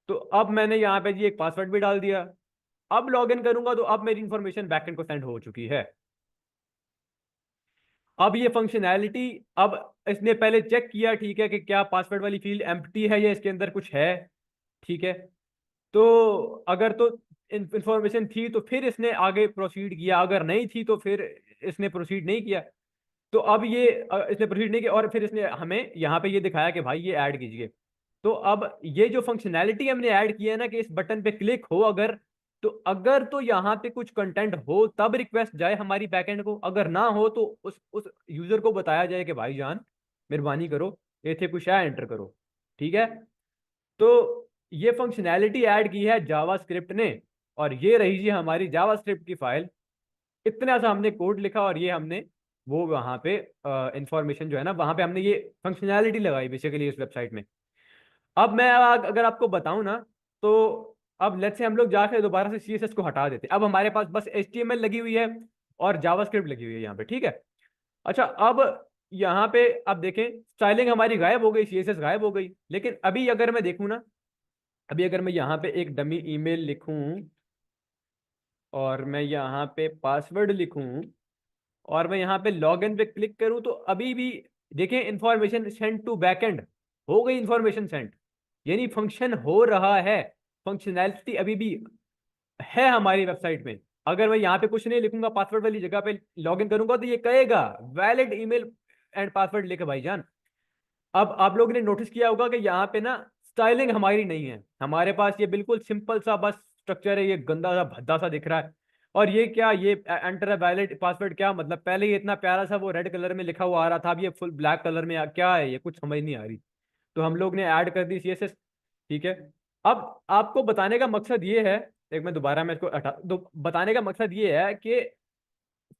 [SPEAKER 1] तो अब मैंने यहाँ पे जी एक पासवर्ड भी डाल दिया। अब लॉगिन करूंगा तो अब मेरी इंफॉर्मेशन बैकएंड को सेंड हो चुकी है। अब ये फंक्शनैलिटी, अब इसने पहले चेक किया, ठीक है, कि क्या पासवर्ड वाली फील्ड एम्प्टी है या इसके अंदर कुछ है, ठीक है। तो अगर तो इंफॉर्मेशन थी तो फिर इसने आगे प्रोसीड किया, अगर नहीं थी तो फिर इसने प्रोसीड नहीं किया। तो अब ये इसने प्रोसीड नहीं किया और फिर इसने हमें यहाँ पे ये दिखाया कि भाई ये ऐड कीजिए। तो अब ये जो फंक्शनैलिटी हमने ऐड किया है ना, कि इस बटन पे क्लिक हो अगर, तो अगर तो यहाँ पे कुछ कंटेंट हो तब रिक्वेस्ट जाए हमारी बैकएंड को, अगर ना हो तो उस यूजर को बताया जाए कि भाईजान मेहरबानी करो ये थे कुछ है एंटर करो, ठीक है। तो ये फंक्शनैलिटी ऐड की है जावास्क्रिप्ट ने, और ये रही जी हमारी जावास्क्रिप्ट की फाइल। इतना सा हमने कोड लिखा और ये हमने वो वहाँ पे इंफॉर्मेशन जो है ना, वहाँ पे हमने ये फंक्शनैलिटी लगाई बेसिकली इस वेबसाइट में। अब मैं अगर आपको बताऊं ना, तो अब लेट्स से हम लोग जाकर दोबारा से सीएसएस को हटा देते हैं। अब हमारे पास बस एचटीएमएल लगी हुई है और जावास्क्रिप्ट लगी हुई है यहाँ पे, ठीक है। अच्छा, अब यहाँ पे अब देखें स्टाइलिंग हमारी गायब हो गई, सीएसएस गायब हो गई। लेकिन अभी अगर मैं देखूँ ना, अभी अगर मैं यहाँ पे एक डमी ईमेल लिखूँ और मैं यहाँ पे पासवर्ड लिखूँ और मैं यहाँ पे लॉगिन पे क्लिक करूँ, तो अभी भी देखें इंफॉर्मेशन सेंड टू बैकएंड हो गई, इंफॉर्मेशन सेंड, यानी फंक्शन हो रहा है, फंक्शनैलिटी अभी भी है हमारी वेबसाइट में। अगर मैं यहाँ पे कुछ नहीं लिखूंगा, पासवर्ड वाली जगह पे लॉग इन करूंगा, तो ये कहेगा वैलिड ईमेल एंड पासवर्ड लिख भाईजान। अब आप लोगों ने नोटिस किया होगा कि यहाँ पे ना स्टाइलिंग हमारी नहीं है, हमारे पास ये बिल्कुल सिंपल सा बस स्ट्रक्चर है, ये गंदा सा भद्दा सा दिख रहा है। और ये क्या, ये एंटर अ वैलिड पासवर्ड क्या मतलब, पहले ये इतना प्यारा सा वो रेड कलर में लिखा हुआ आ रहा था, अब ये फुल ब्लैक कलर में क्या है, ये कुछ समझ नहीं आ रही। तो हम लोग ने ऐड कर दी CSS। ठीक है। अब आपको बताने का मकसद ये है, एक मैं दोबारा मैं इसको हटा तो बताने का मकसद ये है कि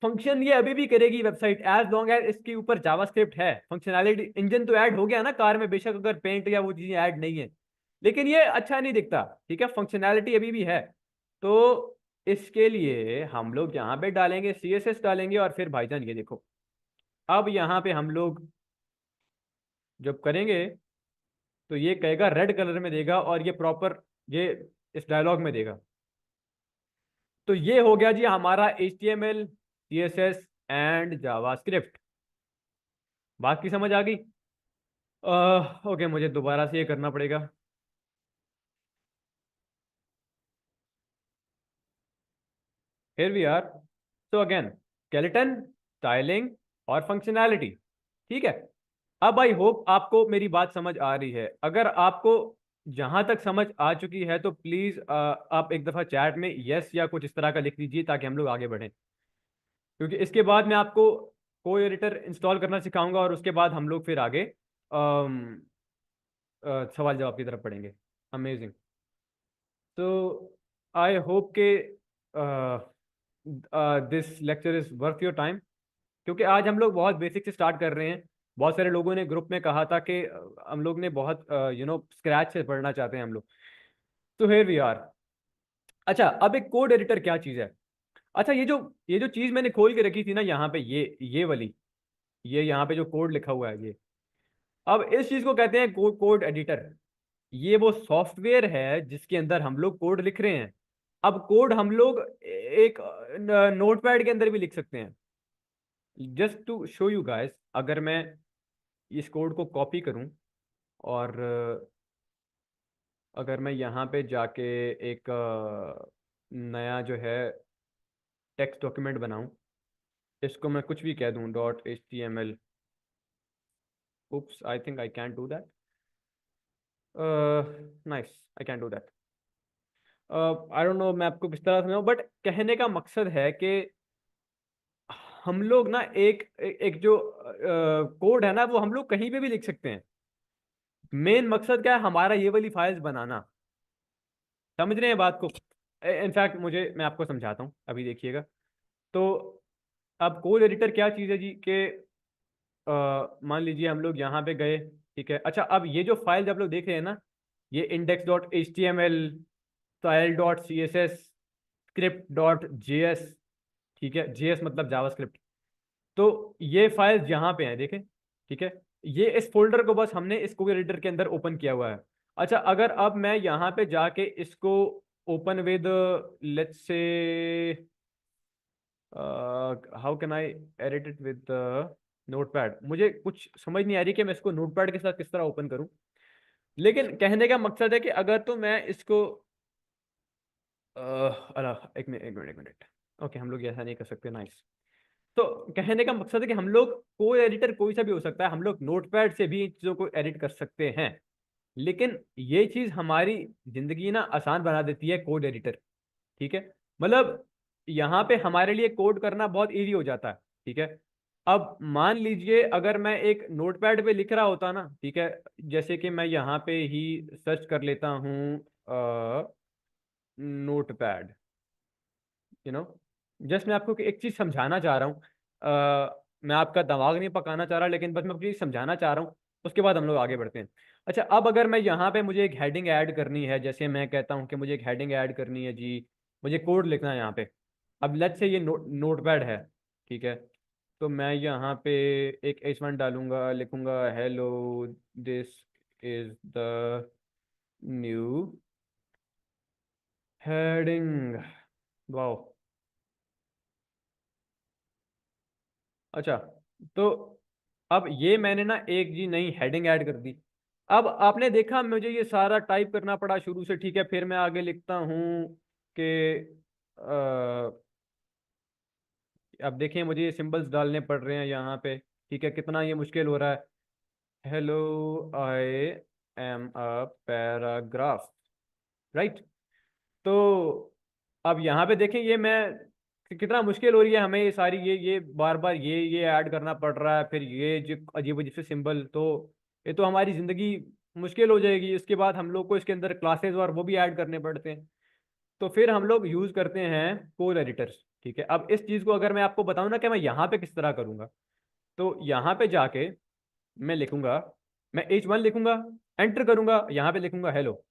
[SPEAKER 1] फंक्शन ये अभी भी करेगी वेबसाइट, एज लॉन्ग एज इसके ऊपर जावास्क्रिप्ट है। फंक्शनैलिटी इंजन तो ऐड हो गया ना कार में, बेशक अगर पेंट या वो चीजें ऐड नहीं है, लेकिन ये अच्छा नहीं दिखता। ठीक है, फंक्शनैलिटी अभी भी है। तो इसके लिए हम लोग यहाँ पे डालेंगे CSS डालेंगे, और फिर भाईजान ये देखो, अब यहाँ पे हम लोग जब करेंगे तो ये कहेगा रेड कलर में देगा, और ये प्रॉपर ये इस डायलॉग में देगा। तो ये हो गया जी हमारा HTML CSS एंड जावास्क्रिप्ट। बाकी समझ आ गई? ओके, मुझे दोबारा से ये करना पड़ेगा। Here we are. So again, skeleton, styling और फंक्शनैलिटी। ठीक है। अब आई होप आपको मेरी बात समझ आ रही है। अगर आपको जहां तक समझ आ चुकी है तो प्लीज आप एक दफा चैट में यस या कुछ इस तरह का लिख दीजिए, ताकि हम लोग आगे बढ़ें। क्योंकि इसके बाद मैं आपको कोई एडिटर इंस्टॉल करना सिखाऊंगा, और उसके बाद हम लोग फिर आगे सवाल जवाब की तरफ पढ़ेंगे। अमेजिंग। तो आई होप के this lecture is worth your time, क्योंकि आज हम लोग बहुत बेसिक से स्टार्ट कर रहे हैं। बहुत सारे लोगों ने ग्रुप में कहा था कि हम लोग ने बहुत स्क्रैच से पढ़ना चाहते हैं हम लोग। तो हियर वी आर। अच्छा, अब एक कोड एडिटर क्या चीज़ है? अच्छा, ये जो चीज़ मैंने खोल के रखी थी ना यहाँ पे, ये वाली, ये यहाँ पे जो कोड लिखा हुआ है ये, अब इस चीज़ को कहते हैं कोड एडिटर। ये वो सॉफ्टवेयर है जिसके अंदर हम लोग कोड लिख रहे हैं। अब कोड हम लोग एक नोटपैड के अंदर भी लिख सकते हैं। Just to show you guys, अगर मैं इस कोड को कॉपी करूं, और अगर मैं यहाँ पे जाके एक नया जो है टेक्स्ट डॉक्यूमेंट बनाऊं, इसको मैं कुछ भी कह दूं .html। oops, I think I can't do that. Nice, I can do that. I don't no मैं आपको किस तरह समझाऊं, बट कहने का मकसद है कि हम लोग ना एक जो कोड है ना, वो हम लोग कहीं पे भी लिख सकते हैं। मेन मकसद क्या है हमारा, ये वाली फाइल्स बनाना। समझ रहे हैं बात को? इनफैक्ट मुझे, मैं आपको समझाता हूँ, अभी देखिएगा। तो अब कोड एडिटर क्या चीज़ है जी कि मान लीजिए हम लोग यहाँ पे गए। ठीक है। अच्छा, अब ये जो फाइल जब लोग देख रहे हैं ना, ये index.html, style.css, script.js। ठीक है, JS मतलब जावास्क्रिप्ट। तो ये फाइल्स यहाँ पे हैं, देखें। ठीक है। ये इस फोल्डर को बस हमने इस कोड एडिटर के अंदर ओपन किया हुआ है। अच्छा, अगर अब मैं यहाँ पे जाके इसको open with, let's say, how can I edit it with notepad, मुझे कुछ समझ नहीं आ रही कि मैं इसको नोटपैड के साथ किस तरह ओपन करूं। लेकिन कहने का मकसद है कि अगर तो मैं इसको अला एक मिनट, एक मिनट, एक मिनट। ओके, हम लोग ऐसा नहीं कर सकते। नाइस। तो कहने का मकसद है कि हम लोग, कोई एडिटर कोई सा भी हो सकता है, हम लोग नोटपैड से भी इन चीज़ों को एडिट कर सकते हैं। लेकिन ये चीज़ हमारी ज़िंदगी ना आसान बना देती है, कोड एडिटर। ठीक है। मतलब यहाँ पे हमारे लिए कोड करना बहुत इजी हो जाता है। ठीक है। अब मान लीजिए अगर मैं एक नोटपैड पे लिख रहा होता ना, ठीक है, जैसे कि मैं यहाँ पे ही सर्च कर लेता हूँ नोटपैड, जस्ट मैं आपको एक चीज़ समझाना चाह रहा हूँ। मैं आपका दिमाग नहीं पकाना चाह रहा, लेकिन बस मैं आपको चीज़ समझाना चाह रहा हूँ। उसके बाद हम लोग आगे बढ़ते हैं। अच्छा, अब अगर मैं यहाँ पे मुझे एक हेडिंग ऐड करनी है, जैसे मैं कहता हूँ कि मुझे एक हेडिंग ऐड करनी है जी, मुझे कोड लिखना है यहाँ पे। अब लेट्स से ये नोटपैड है। ठीक है। तो मैं यहाँ पे एक H1 डालूंगा, लिखूंगा hello, this is the new heading. Wow. अच्छा, तो अब ये मैंने ना एक जी नई हेडिंग ऐड कर दी। अब आपने देखा मुझे ये सारा टाइप करना पड़ा शुरू से। ठीक है। फिर मैं आगे लिखता हूँ कि अब देखें मुझे ये सिंबल्स डालने पड़ रहे हैं यहाँ पे, ठीक है, कितना ये मुश्किल हो रहा है। Hello I am a paragraph, right. तो अब यहाँ पे देखें ये मैं कितना मुश्किल हो रही है हमें, ये सारी ये बार बार ये ऐड करना पड़ रहा है, फिर ये जो अजीब अजीब से सिंबल, तो ये तो हमारी ज़िंदगी मुश्किल हो जाएगी। इसके बाद हम लोग को इसके अंदर क्लासेस और वो भी ऐड करने पड़ते हैं। तो फिर हम लोग यूज़ करते हैं कोड एडिटर्स, ठीक है। अब इस चीज़ को अगर मैं आपको बताऊं ना कि मैं यहाँ पे किस तरह करूँगा, तो यहाँ पे जाके मैं लिखूंगा, मैं H1 लिखूंगा, एंटर करूंगा, यहाँ पे लिखूंगा हेलो,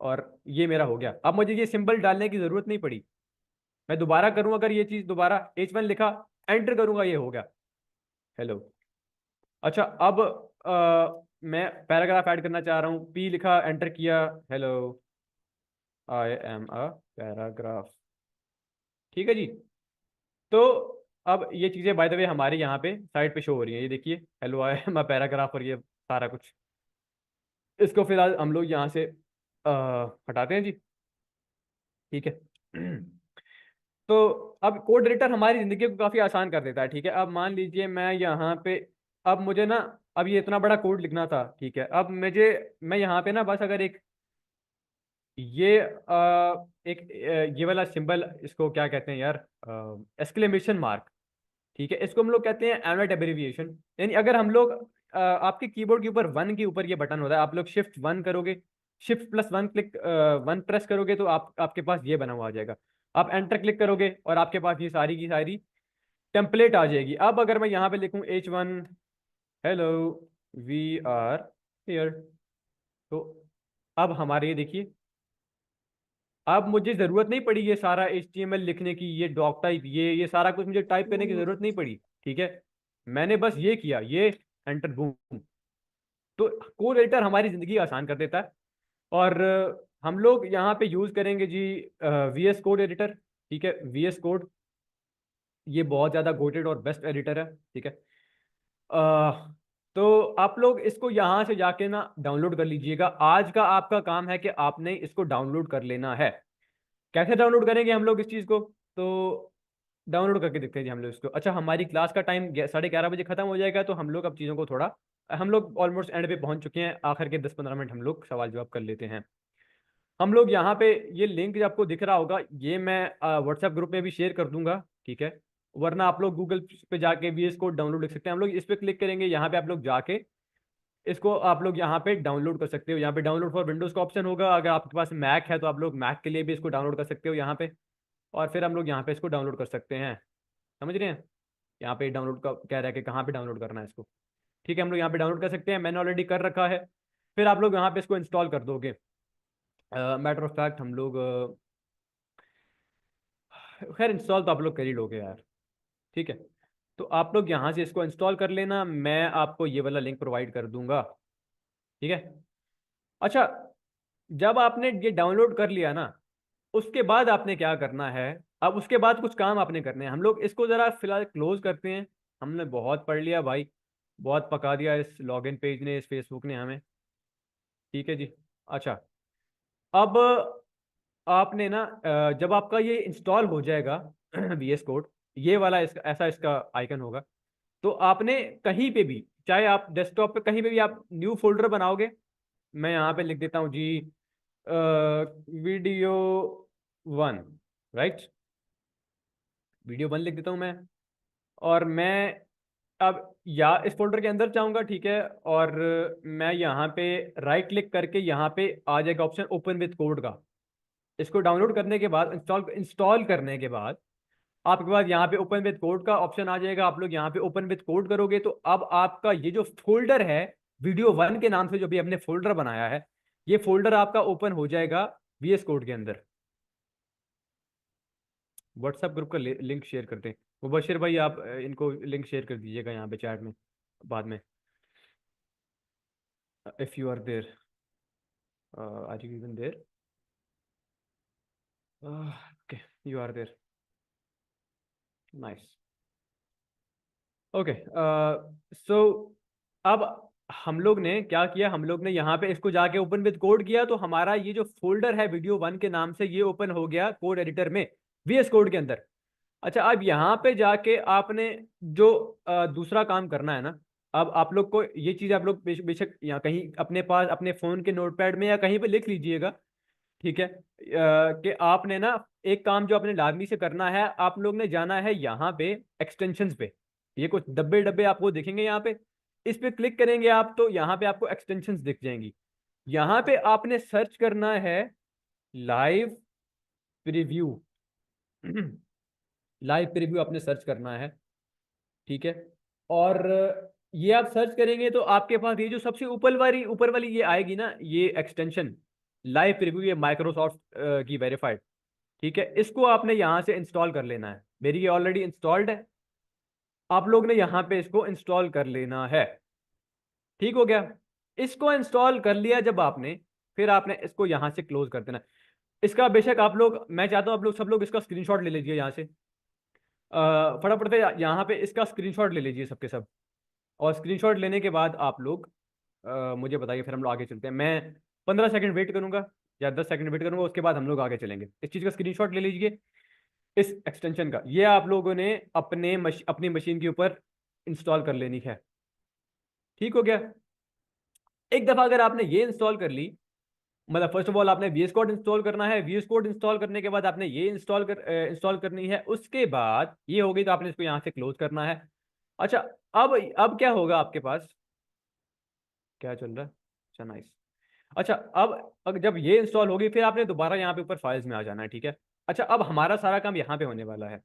[SPEAKER 1] और ये मेरा हो गया। अब मुझे ये सिंबल डालने की जरूरत नहीं पड़ी। मैं दोबारा करूं, अगर ये चीज दोबारा H1 लिखा, एंटर करूंगा, ये हो गया हेलो। अच्छा, अब मैं पैराग्राफ ऐड करना चाह रहा हूँ, P लिखा, एंटर किया, hello I am a paragraph, ठीक है जी। तो अब ये चीज़ें बाय द वे हमारे यहाँ पे साइड पे शो हो रही हैं, ये देखिए hello I am a paragraph, और ये सारा कुछ। इसको फिलहाल हम लोग यहाँ से हटाते हैं जी, ठीक है। तो अब कोड एडिटर हमारी ज़िंदगी को काफ़ी आसान कर देता है, ठीक है। अब मान लीजिए मैं यहाँ पे, अब मुझे ना, अब ये इतना बड़ा कोड लिखना था, ठीक है। अब मुझे, मैं यहाँ पे ना बस अगर एक ये ये वाला सिंबल, इसको क्या कहते हैं यार, एक्सक्लेमेशन मार्क, ठीक है, इसको हम लोग कहते हैं एमलेट एब्रिविएशन। यानी अगर हम लोग आपके कीबोर्ड के ऊपर वन के ऊपर ये बटन होता है, आप लोग शिफ्ट वन करोगे, shift plus one click, one press करोगे, तो आपके पास ये बना हुआ आ जाएगा। आप एंटर क्लिक करोगे और आपके पास ये सारी की सारी टेम्पलेट आ जाएगी। अब अगर मैं यहाँ पे लिखूँ H1 hello we are here, तो अब हमारे ये देखिए, अब मुझे जरूरत नहीं पड़ी ये सारा HTML लिखने की, ये डॉक टाइप, ये सारा कुछ मुझे टाइप करने की जरूरत नहीं पड़ी, ठीक है। मैंने बस ये किया, ये एंटर, बूम। तो कोड एडिटर हमारी जिंदगी आसान कर देता है। और हम लोग यहाँ पे यूज करेंगे जी VS कोड एडिटर, ठीक है। VS कोड ये बहुत ज्यादा गोटेड और बेस्ट एडिटर है, ठीक है। तो आप लोग इसको यहाँ से जाके ना डाउनलोड कर लीजिएगा। आज का आपका काम है कि आपने इसको डाउनलोड कर लेना है। कैसे डाउनलोड करेंगे हम लोग इस चीज़ को, तो डाउनलोड करके देखते हैं जी हम लोग इसको। अच्छा, हमारी क्लास का टाइम 11:30 बजे खत्म हो जाएगा, तो हम लोग अब चीज़ों को थोड़ा, हम लोग ऑलमोस्ट एंड पे पहुंच चुके हैं, आखिर के 10-15 मिनट हम लोग सवाल जवाब कर लेते हैं। हम लोग यहाँ पे, ये लिंक जो आपको दिख रहा होगा, ये मैं व्हाट्सएप ग्रुप में भी शेयर कर दूंगा, ठीक है। वरना आप लोग गूगल पे जाके भी इसको डाउनलोड लिख सकते हैं। हम लोग इस पे क्लिक करेंगे, यहाँ पे आप लोग जाके इसको आप लोग यहाँ पे डाउनलोड कर सकते हो। यहाँ पे डाउनलोड फॉर विंडोज़ का ऑप्शन होगा, अगर आपके पास मैक है तो आप लोग मैक के लिए भी इसको डाउनलोड कर सकते हो यहाँ पे। और फिर हम लोग यहाँ पे इसको डाउनलोड कर सकते हैं, समझ रहे हैं। यहाँ पे डाउनलोड का कह रहा है कि कहाँ पे डाउनलोड करना है इसको, ठीक है। हम लोग यहाँ पे डाउनलोड कर सकते हैं, मैंने ऑलरेडी कर रखा है। फिर आप लोग यहाँ पे इसको इंस्टॉल कर दोगे। मैटर ऑफ फैक्ट हम लोग खैर इंस्टॉल तो आप लोग कर ही लोगे यार, ठीक है। तो आप लोग यहाँ से इसको इंस्टॉल कर लेना, मैं आपको ये वाला लिंक प्रोवाइड कर दूंगा, ठीक है। अच्छा, जब आपने ये डाउनलोड कर लिया ना, उसके बाद आपने क्या करना है, अब उसके बाद कुछ काम आपने करने हैं। हम लोग इसको ज़रा फिलहाल क्लोज करते हैं, हमने बहुत पढ़ लिया भाई, बहुत पका दिया इस लॉगिन पेज ने, इस फेसबुक ने हमें, ठीक है जी। अच्छा, अब आपने ना जब आपका ये इंस्टॉल हो जाएगा VS कोड, ये वाला इसका ऐसा इसका आइकन होगा, तो आपने कहीं पे भी, चाहे आप डेस्कटॉप पे कहीं पे भी आप न्यू फोल्डर बनाओगे। मैं यहाँ पे लिख देता हूँ जी video one, right, video one लिख देता हूँ मैं। और मैं अब या इस फोल्डर के अंदर जाऊंगा, ठीक है। और मैं यहाँ पे राइट क्लिक करके, यहाँ पे आ जाएगा ऑप्शन ओपन विद कोड का। इसको डाउनलोड करने के बाद, इंस्टॉल इंस्टॉल करने के बाद आपके पास यहाँ पे ओपन विद कोड का ऑप्शन आ जाएगा। आप लोग यहाँ पे ओपन विद कोड करोगे, तो अब आपका ये जो फोल्डर है वीडियो वन के नाम से, जो भी हमने फोल्डर बनाया है, ये फोल्डर आपका ओपन हो जाएगा VS कोड के अंदर। व्हाट्सएप ग्रुप का लिंक शेयर करते हैं। मुबशिर भाई आप इनको लिंक शेयर कर दीजिएगा यहाँ पे चैट में बाद में, if you are there, are you even there, okay, you are there, nice, okay. So अब हम लोग ने क्या किया, हम लोग ने यहाँ पे इसको जाके ओपन विद कोड किया, तो हमारा ये जो फोल्डर है वीडियो वन के नाम से, ये ओपन हो गया कोड एडिटर में, VS कोड के अंदर। अच्छा, अब यहाँ पे जाके आपने जो दूसरा काम करना है ना, अब आप लोग को ये चीज आप लोग बेशक यहाँ कहीं अपने पास अपने फोन के नोटपैड में या कहीं पे लिख लीजिएगा, ठीक है, कि आपने ना एक काम जो आपने लाजमी से करना है, आप लोग ने जाना है यहाँ पे एक्सटेंशंस पे। ये कुछ डब्बे डब्बे आपको दिखेंगे यहाँ पे, इस पे क्लिक करेंगे आप तो यहाँ पे आपको एक्सटेंशंस दिख जाएंगी। यहाँ पे आपने सर्च करना है लाइव प्रीव्यू। लाइव प्रीव्यू आपने सर्च करना है, ठीक है। और ये आप सर्च करेंगे तो आपके पास ये जो सबसे ऊपर वाली ये आएगी ना, ये एक्सटेंशन लाइव प्रीव्यू, ये माइक्रोसॉफ्ट की वेरीफाइड, ठीक है। इसको आपने यहाँ से इंस्टॉल कर लेना है। मेरी ये ऑलरेडी इंस्टॉल्ड है, आप लोग ने यहाँ पे इसको इंस्टॉल कर लेना है। ठीक हो गया, इसको इंस्टॉल कर लिया जब आपने, फिर आपने इसको यहाँ से क्लोज कर देना। इसका बेशक आप लोग, मैं चाहता हूँ आप लोग सब लोग इसका स्क्रीनशॉट ले लीजिए यहाँ से, फटाफट से यहाँ पे इसका स्क्रीनशॉट ले लीजिए सबके सब। और स्क्रीनशॉट लेने के बाद आप लोग मुझे बताइए, फिर हम लोग आगे चलते हैं। मैं 15 सेकंड वेट करूंगा या 10 सेकंड वेट करूंगा, उसके बाद हम लोग आगे चलेंगे। इस चीज़ का स्क्रीनशॉट ले लीजिए, इस एक्सटेंशन का। ये आप लोगों ने अपनी मशीन के ऊपर इंस्टॉल कर लेनी है। ठीक हो गया। एक दफ़ा अगर आपने ये इंस्टॉल कर ली, मतलब फर्स्ट ऑफ ऑल आपने VS कोड इंस्टॉल करना है। VS कोड इंस्टॉल करने के बाद आपने ये इंस्टॉल करनी है। उसके बाद ये हो गई तो आपने इसको यहाँ से क्लोज करना है। अच्छा, अब क्या होगा आपके पास, क्या चल रहा है, अच्छा नाइस। अच्छा, अब जब ये इंस्टॉल होगी फिर आपने दोबारा यहाँ पे ऊपर फाइल्स में आ जाना है, ठीक है। अच्छा, अब हमारा सारा काम यहाँ पे होने वाला है।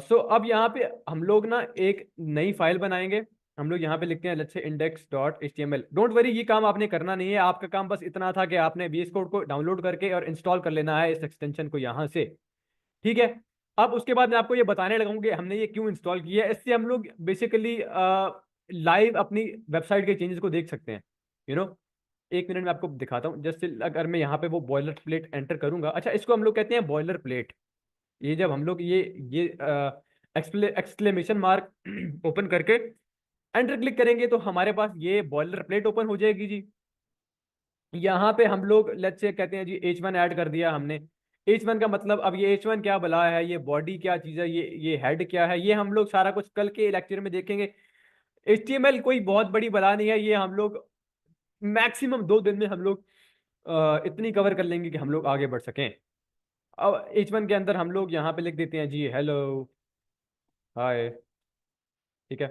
[SPEAKER 1] सो अब यहाँ पे हम लोग ना एक नई फाइल बनाएंगे। हम लोग यहाँ पे लिखते हैं let's say index.html। Don't worry, ये काम आपने करना नहीं है। आपका काम बस इतना था कि आपने VS कोड को डाउनलोड करके और इंस्टॉल कर लेना है इस एक्सटेंशन को यहाँ से, ठीक है। अब उसके बाद मैं आपको ये बताने लगाऊंगा कि हमने ये क्यों इंस्टॉल किया है। इससे हम लोग बेसिकली लाइव अपनी वेबसाइट के चेंजेस को देख सकते हैं, यू नो। एक मिनट में आपको दिखाता हूँ। जस्ट अगर मैं यहाँ पे वो बॉयलर प्लेट एंटर करूंगा, अच्छा इसको हम लोग कहते हैं बॉयलर प्लेट। ये जब हम लोग ये एक्सक्लेमेशन मार्क ओपन करके एंटर क्लिक करेंगे तो हमारे पास ये बॉयलर प्लेट ओपन हो जाएगी जी। यहाँ पे हम लोग लेट्स से कहते हैं जी H1 ऐड कर दिया हमने। H1 का मतलब, अब ये H1 क्या बला है, ये बॉडी क्या चीज़ है, ये हेड क्या है, ये हम लोग सारा कुछ कल के लेक्चर में देखेंगे। HTML कोई बहुत बड़ी बला नहीं है, ये हम लोग मैक्सिमम 2 दिन में हम लोग इतनी कवर कर लेंगे कि हम लोग आगे बढ़ सकें। अब H1 के अंदर हम लोग यहाँ पे लिख देते हैं जी हेलो हाय, ठीक है,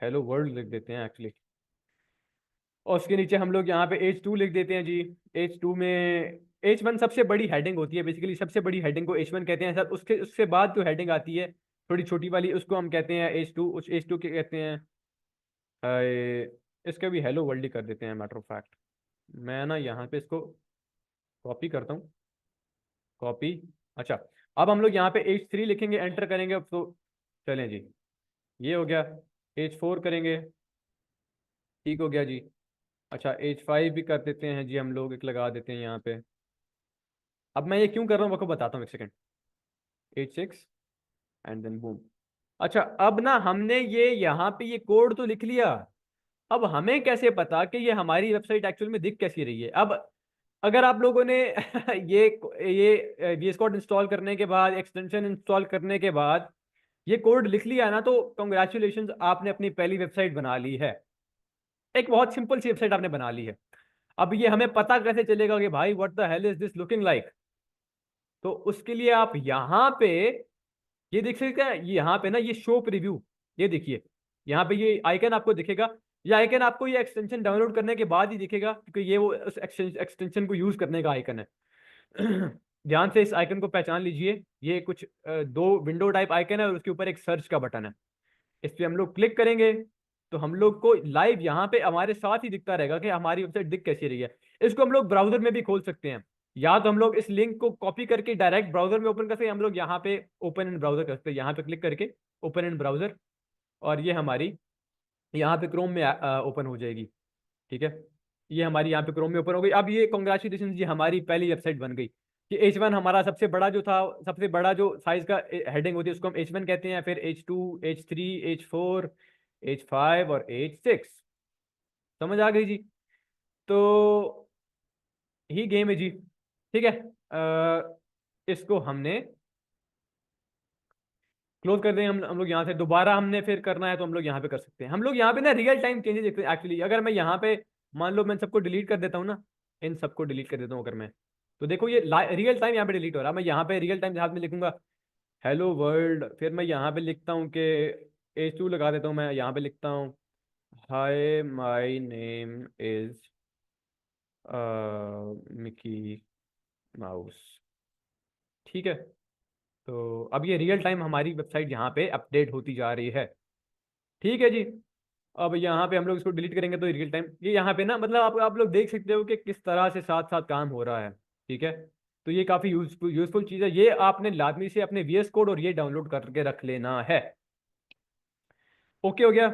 [SPEAKER 1] हेलो वर्ल्ड लिख देते हैं एक्चुअली। और उसके नीचे हम लोग यहाँ पे H2 लिख देते हैं जी। H2 में H1 सबसे बड़ी हेडिंग होती है, बेसिकली सबसे बड़ी हेडिंग को H1 कहते हैं सर। उसके उसके बाद जो हेडिंग आती है थोड़ी छोटी वाली, उसको हम कहते हैं H2। उस H2 के कहते हैं इसका भी हेलो वर्ल्ड ही कर देते हैं मैटर ऑफ फैक्ट। मैं ना यहाँ पे इसको कॉपी करता हूँ, कॉपी। अच्छा, अब हम लोग यहाँ पे H3 लिखेंगे, एंटर करेंगे। अब तो चलें जी, ये हो गया। H4 करेंगे, ठीक हो गया जी। अच्छा, H5 भी कर देते हैं जी, हम लोग एक लगा देते हैं यहाँ पे। अब मैं ये क्यों कर रहा हूँ आपको बताता हूँ, एक second. H6 and then boom. अच्छा, अब ना हमने ये यहाँ पे ये कोड तो लिख लिया। अब हमें कैसे पता कि ये हमारी वेबसाइट एक्चुअल में दिख कैसी रही है। अब अगर आप लोगों ने ये VS कोड इंस्टॉल करने के बाद, एक्सटेंशन इंस्टॉल करने के बाद ये कोड लिख लिया ना, तो कॉन्ग्रेचुलेशन, आपने अपनी पहली वेबसाइट बना ली है। एक बहुत सिंपल सी वेबसाइट आपने बना ली है। अब ये हमें पता कैसे चलेगा कि भाई what the hell is this looking like. तो उसके लिए आप यहाँ पे ये देख सकते हैं, यहाँ पे ना ये शो प्रीव्यू, ये देखिए यहाँ पे ये आइकन आपको दिखेगा। ये आइकन आपको ये एक्सटेंशन डाउनलोड करने के बाद ही दिखेगा, क्योंकि ये वो उस एक्सटेंशन को यूज करने का आइकन है। ध्यान से इस आइकन को पहचान लीजिए। ये कुछ दो विंडो टाइप आइकन है और उसके ऊपर एक सर्च का बटन है। इस पे हम लोग क्लिक करेंगे तो हम लोग को लाइव यहाँ पे हमारे साथ ही दिखता रहेगा कि हमारी वेबसाइट दिख कैसी रही है। इसको हम लोग ब्राउजर में भी खोल सकते हैं, या तो हम लोग इस लिंक को कॉपी करके डायरेक्ट ब्राउजर में ओपन कर सकते हैं। हम लोग यहाँ पे ओपन इन ब्राउजर कर सकते हैं, यहाँ पे क्लिक करके ओपन इन ब्राउजर, और ये हमारी यहाँ पे क्रोम में ओपन हो जाएगी, ठीक है। ये हमारी यहाँ पे क्रोम में ओपन हो गई। अब ये कॉन्ग्रेचुलेशन जी, हमारी पहली वेबसाइट बन गई। कि H1 हमारा सबसे बड़ा जो था, सबसे बड़ा जो साइज का हेडिंग होती है उसको हम H1 कहते हैं। फिर H2, H3, H4, एज 5 और एज 6। समझ आ गई जी। तो ही गेम है जी। ठीक है, इसको हमने क्लोज कर दें। हम लोग यहाँ से दोबारा हमने फिर करना है तो हम लोग यहाँ पे कर सकते हैं। हम लोग यहाँ पे ना रियल टाइम चेंजेस देखते हैं एक्चुअली। अगर मैं यहाँ पे मान लो मैं सबको डिलीट कर देता हूँ ना, इन सबको डिलीट कर देता हूँ अगर मैं, तो देखो ये रियल टाइम यहाँ पे डिलीट हो रहा है। मैं यहाँ पे रियल टाइम हाथ में लिखूंगा हेलो वर्ल्ड, फिर मैं यहाँ पे लिखता हूँ कि H2 लगा देता हूँ। मैं यहाँ पे लिखता हूँ hi my name is Mickey Mouse. ठीक है, तो अब ये रियल टाइम हमारी वेबसाइट यहाँ पे अपडेट होती जा रही है। ठीक है जी। अब यहाँ पे हम लोग इसको डिलीट करेंगे तो रियल टाइम ये यहाँ पे ना, मतलब आप लोग देख सकते हो कि किस तरह से साथ साथ काम हो रहा है। ठीक है, तो ये काफ़ी यूजफुल चीज़ है। ये आपने लाजमी से अपने VS कोड और ये डाउनलोड करके रख लेना है। ओके हो गया।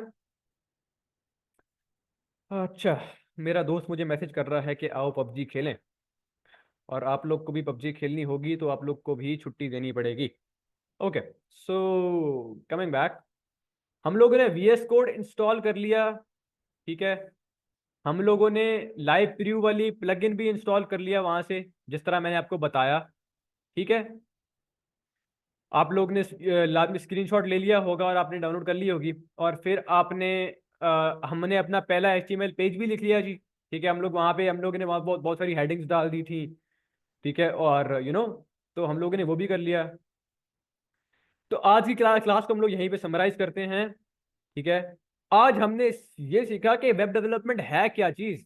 [SPEAKER 1] अच्छा, मेरा दोस्त मुझे मैसेज कर रहा है कि आओ पबजी खेलें, और आप लोग को भी पबजी खेलनी होगी तो आप लोग को भी छुट्टी देनी पड़ेगी। ओके, सो कमिंग बैक, हम लोगों ने VS कोड इंस्टॉल कर लिया। ठीक है, हम लोगों ने लाइव प्रीव्यू वाली प्लगइन भी इंस्टॉल कर लिया वहां से, जिस तरह मैंने आपको बताया। ठीक है, आप लोग ने लास्ट में स्क्रीनशॉट ले लिया होगा और आपने डाउनलोड कर ली होगी, और फिर आपने हमने अपना पहला HTML पेज भी लिख लिया जी। ठीक है, हम लोग वहाँ पे हम लोगों ने वहाँ बहुत बहुत सारी हेडिंग्स डाल दी थी। ठीक है, और तो हम लोगों ने वो भी कर लिया। तो आज की क्लास को हम लोग यहीं पे समराइज करते हैं। ठीक है, आज हमने ये सीखा कि वेब डेवलपमेंट है क्या चीज़,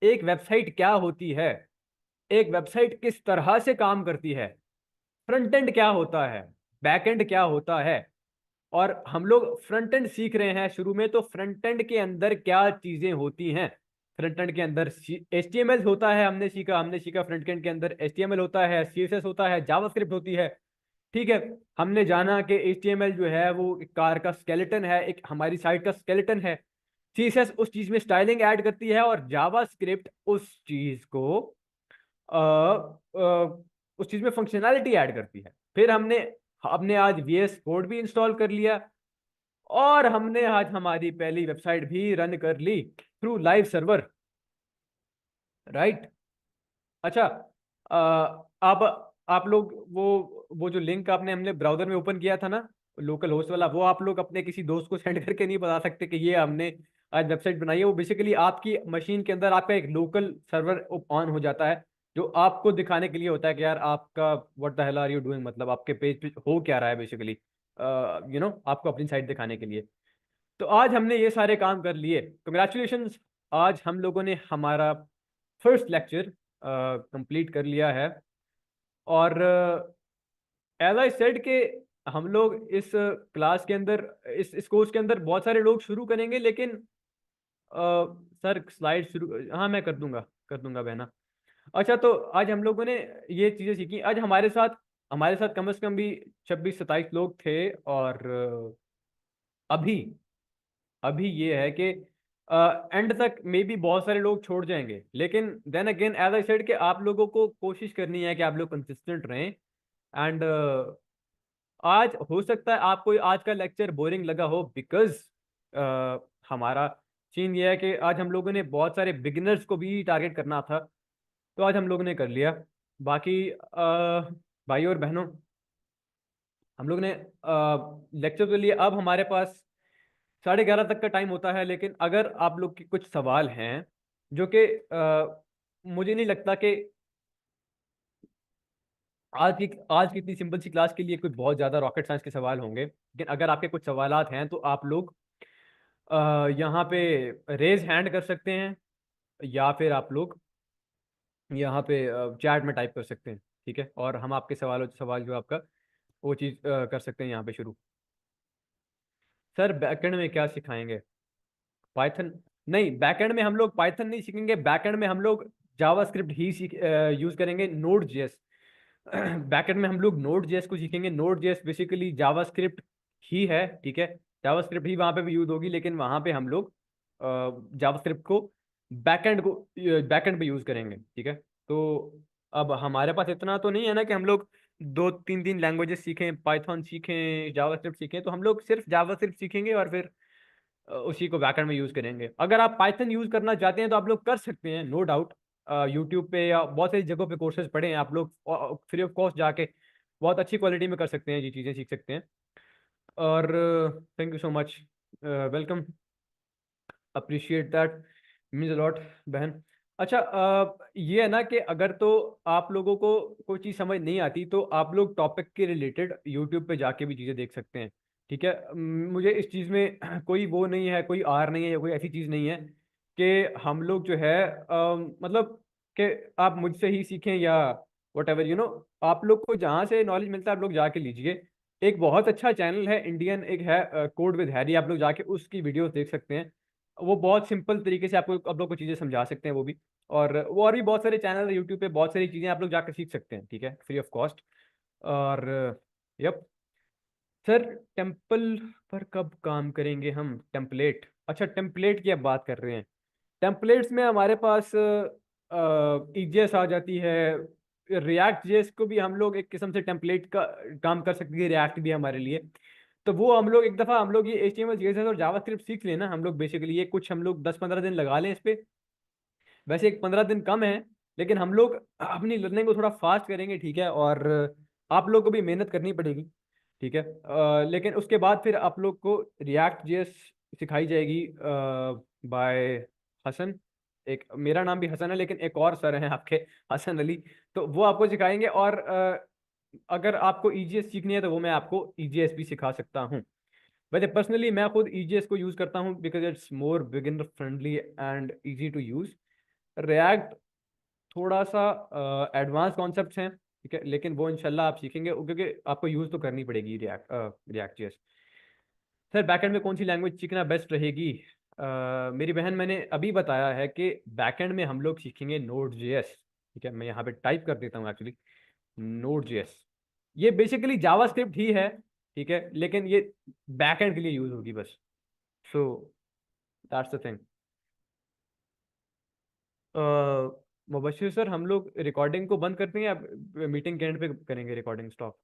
[SPEAKER 1] एक वेबसाइट क्या होती है, एक वेबसाइट किस तरह से काम करती है, फ्रंट एंड क्या होता है, बैक एंड क्या होता है। और हम लोग फ्रंट एंड सीख रहे हैं शुरू में, तो फ्रंट एंड के अंदर क्या चीजें होती हैं। फ्रंट एंड के अंदर HTML होता है, हमने सीखा फ्रंट एंड के अंदर HTML होता है, CSS होता है, जावास्क्रिप्ट होती है। ठीक है, हमने जाना कि HTML जो है वो एक कार का स्केलेटन है, एक हमारी साइट का स्केलेटन है। CSS उस चीज में स्टाइलिंग ऐड करती है, और जावास्क्रिप्ट उस चीज को अ, उस चीज में फंक्शनैलिटी ऐड करती है। फिर हमने हमने आज VS कोड भी इंस्टॉल कर लिया, और हमने आज हमारी पहली वेबसाइट भी रन कर ली थ्रू लाइव सर्वर। राइट। अच्छा, अब आप लोग वो जो लिंक आपने हमने ब्राउजर में ओपन किया था ना, लोकल होस्ट वाला, वो आप लोग अपने किसी दोस्त को सेंड करके नहीं बता सकते कि ये हमने आज वेबसाइट बनाई है। वो बेसिकली आपकी मशीन के अंदर आपका एक लोकल सर्वर ऑन हो जाता है, जो आपको दिखाने के लिए होता है कि यार आपका what the hell are you doing, मतलब आपके पेज पे हो क्या रहा है बेसिकली, आपको अपनी साइट दिखाने के लिए। तो आज हमने ये सारे काम कर लिए, कंग्रेचुलेशंस। आज हम लोगों ने हमारा फर्स्ट लेक्चर कंप्लीट कर लिया है। और एज आई सेड के हम लोग इस क्लास के अंदर, इस कोर्स के अंदर बहुत सारे लोग शुरू करेंगे, लेकिन सर स्लाइड शुरू, हाँ मैं कर दूंगा बहना। अच्छा, तो आज हम लोगों ने ये चीज़ें सीखी। आज हमारे साथ कम से कम भी 26-27 लोग थे। और अभी अभी ये है कि एंड तक मे बी बहुत सारे लोग छोड़ जाएंगे, लेकिन then again as I said कि आप लोगों को कोशिश करनी है कि आप लोग कंसिस्टेंट रहें। एंड आज हो सकता है आपको आज का लेक्चर बोरिंग लगा हो, बिकॉज हमारा सीन ये है कि आज हम लोगों ने बहुत सारे बिगिनर्स को भी टारगेट करना था, तो आज हम लोगों ने कर लिया। बाकी भाई और बहनों, हम लोग ने लेक्चर के लिए अब हमारे पास 11:30 तक का टाइम होता है। लेकिन अगर आप लोग के कुछ सवाल हैं जो कि मुझे नहीं लगता कि आज की इतनी सिंपल सी क्लास के लिए कोई बहुत ज़्यादा रॉकेट साइंस के सवाल होंगे, लेकिन अगर आपके कुछ सवालात हैं तो आप लोग यहाँ पे रेज हैंड कर सकते हैं, या फिर आप लोग यहाँ पे चैट में टाइप कर सकते हैं। ठीक है, और हम आपके सवाल जो आपका वो चीज़ कर सकते हैं यहाँ पे शुरू। सर बैकएंड में क्या सिखाएंगे? पाइथन? नहीं, बैकएंड में हम लोग पाइथन नहीं सीखेंगे। बैकएंड में हम लोग जावास्क्रिप्ट ही यूज करेंगे, नोड जेएस। बैकएंड में हम लोग नोड जेएस को सीखेंगे। नोड जेएस बेसिकली जावास्क्रिप्ट ही है। ठीक है, जावास्क्रिप्ट ही वहां पे भी यूज होगी, लेकिन वहां पे हम लोग जावास्क्रिप्ट को बैकएंड पे यूज करेंगे। ठीक है, तो अब हमारे पास इतना तो नहीं है ना कि हम लोग 2-3 लैंग्वेजेस सीखें, पाइथन सीखें, जावास्क्रिप्ट सीखें। तो हम लोग सिर्फ जावास्क्रिप्ट सीखेंगे, और फिर उसी को बैकएंड में यूज़ करेंगे। अगर आप पाइथन यूज़ करना चाहते हैं तो आप लोग कर सकते हैं, नो डाउट। यूट्यूब पे या बहुत सारी जगहों पे कोर्सेज पढ़े हैं, आप लोग फ्री ऑफ कॉस्ट जाके बहुत अच्छी क्वालिटी में कर सकते हैं, ये चीज़ें सीख सकते हैं। और thank you so much, welcome, appreciate that, means a lot बहन। अच्छा, ये है ना कि अगर तो आप लोगों को कोई चीज़ समझ नहीं आती तो आप लोग टॉपिक के रिलेटेड यूट्यूब पे जाके भी चीज़ें देख सकते हैं, ठीक है। मुझे इस चीज़ में कोई वो नहीं है, कोई आर नहीं है या कोई ऐसी चीज़ नहीं है कि हम लोग जो है मतलब कि आप मुझसे ही सीखें या वट एवर यू नो। आप लोग को जहाँ से नॉलेज मिलता है आप लोग जाके लीजिए। एक बहुत अच्छा चैनल है इंडियन, एक है कोड विद हैरी, आप लोग जाके उसकी वीडियोस देख सकते हैं। वो बहुत सिंपल तरीके से आपको आप लोग को चीज़ें समझा सकते हैं वो भी। और वो और भी बहुत सारे चैनल है यूट्यूब पे, बहुत सारी चीज़ें आप लोग जाकर सीख सकते हैं, ठीक है, फ्री ऑफ कॉस्ट। और यप सर, टेम्पल पर कब काम करेंगे हम? टेम्पलेट, अच्छा टेम्पलेट की अब बात कर रहे हैं। टेम्पलेट्स में हमारे पास ईजेस आ जाती है। रिएक्ट जेएस को भी हम लोग एक किस्म से टेम्पलेट का काम कर सकते हैं, रिएक्ट भी हमारे लिए। तो वो हम लोग एक दफ़ा हम लोग ये HTML CSS और जावास्क्रिप्ट सीख लेना हम लोग, बेसिकली ये कुछ हम लोग 10-15 दिन लगा लें इस पे। वैसे एक 15 दिन कम है, लेकिन हम लोग अपनी लर्निंग को थोड़ा फास्ट करेंगे, ठीक है। और आप लोग को भी मेहनत करनी पड़ेगी, ठीक है। लेकिन उसके बाद फिर आप लोग को रिएक्ट जेएस सिखाई जाएगी बाय हसन। एक मेरा नाम भी हसन है, लेकिन एक और सर हैं आपके, हसन अली। तो वो आपको सिखाएंगे। और अगर आपको ईजीएस सीखनी है तो वो मैं आपको ईजीएस भी सिखा सकता हूँ। वैसे पर्सनली मैं खुद ईजीएस को यूज़ करता हूँ because it's more beginner friendly and easy to use. React थोड़ा सा एडवांस कॉन्सेप्ट्स हैं, ठीक है, लेकिन वो इंशाल्लाह आप सीखेंगे क्योंकि आपको यूज़ तो करनी पड़ेगी रिएक्ट जेएस। सर बैकएंड में कौन सी लैंग्वेज सीखना बेस्ट रहेगी? मेरी बहन, मैंने अभी बताया है कि बैकएंड में हम लोग सीखेंगे नोड जेएस, ठीक है। मैं यहाँ पे टाइप कर देता हूँ एक्चुअली, नोड जेएस। ये बेसिकली जावास्क्रिप्ट ही है, ठीक है, लेकिन ये बैकएंड के लिए यूज़ होगी बस। So that's the thing. Mubashir sir, हम लोग रिकॉर्डिंग को बंद करते हैं या मीटिंग के एंड पे करेंगे रिकॉर्डिंग स्टॉप?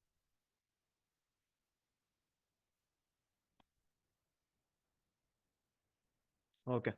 [SPEAKER 1] ओके।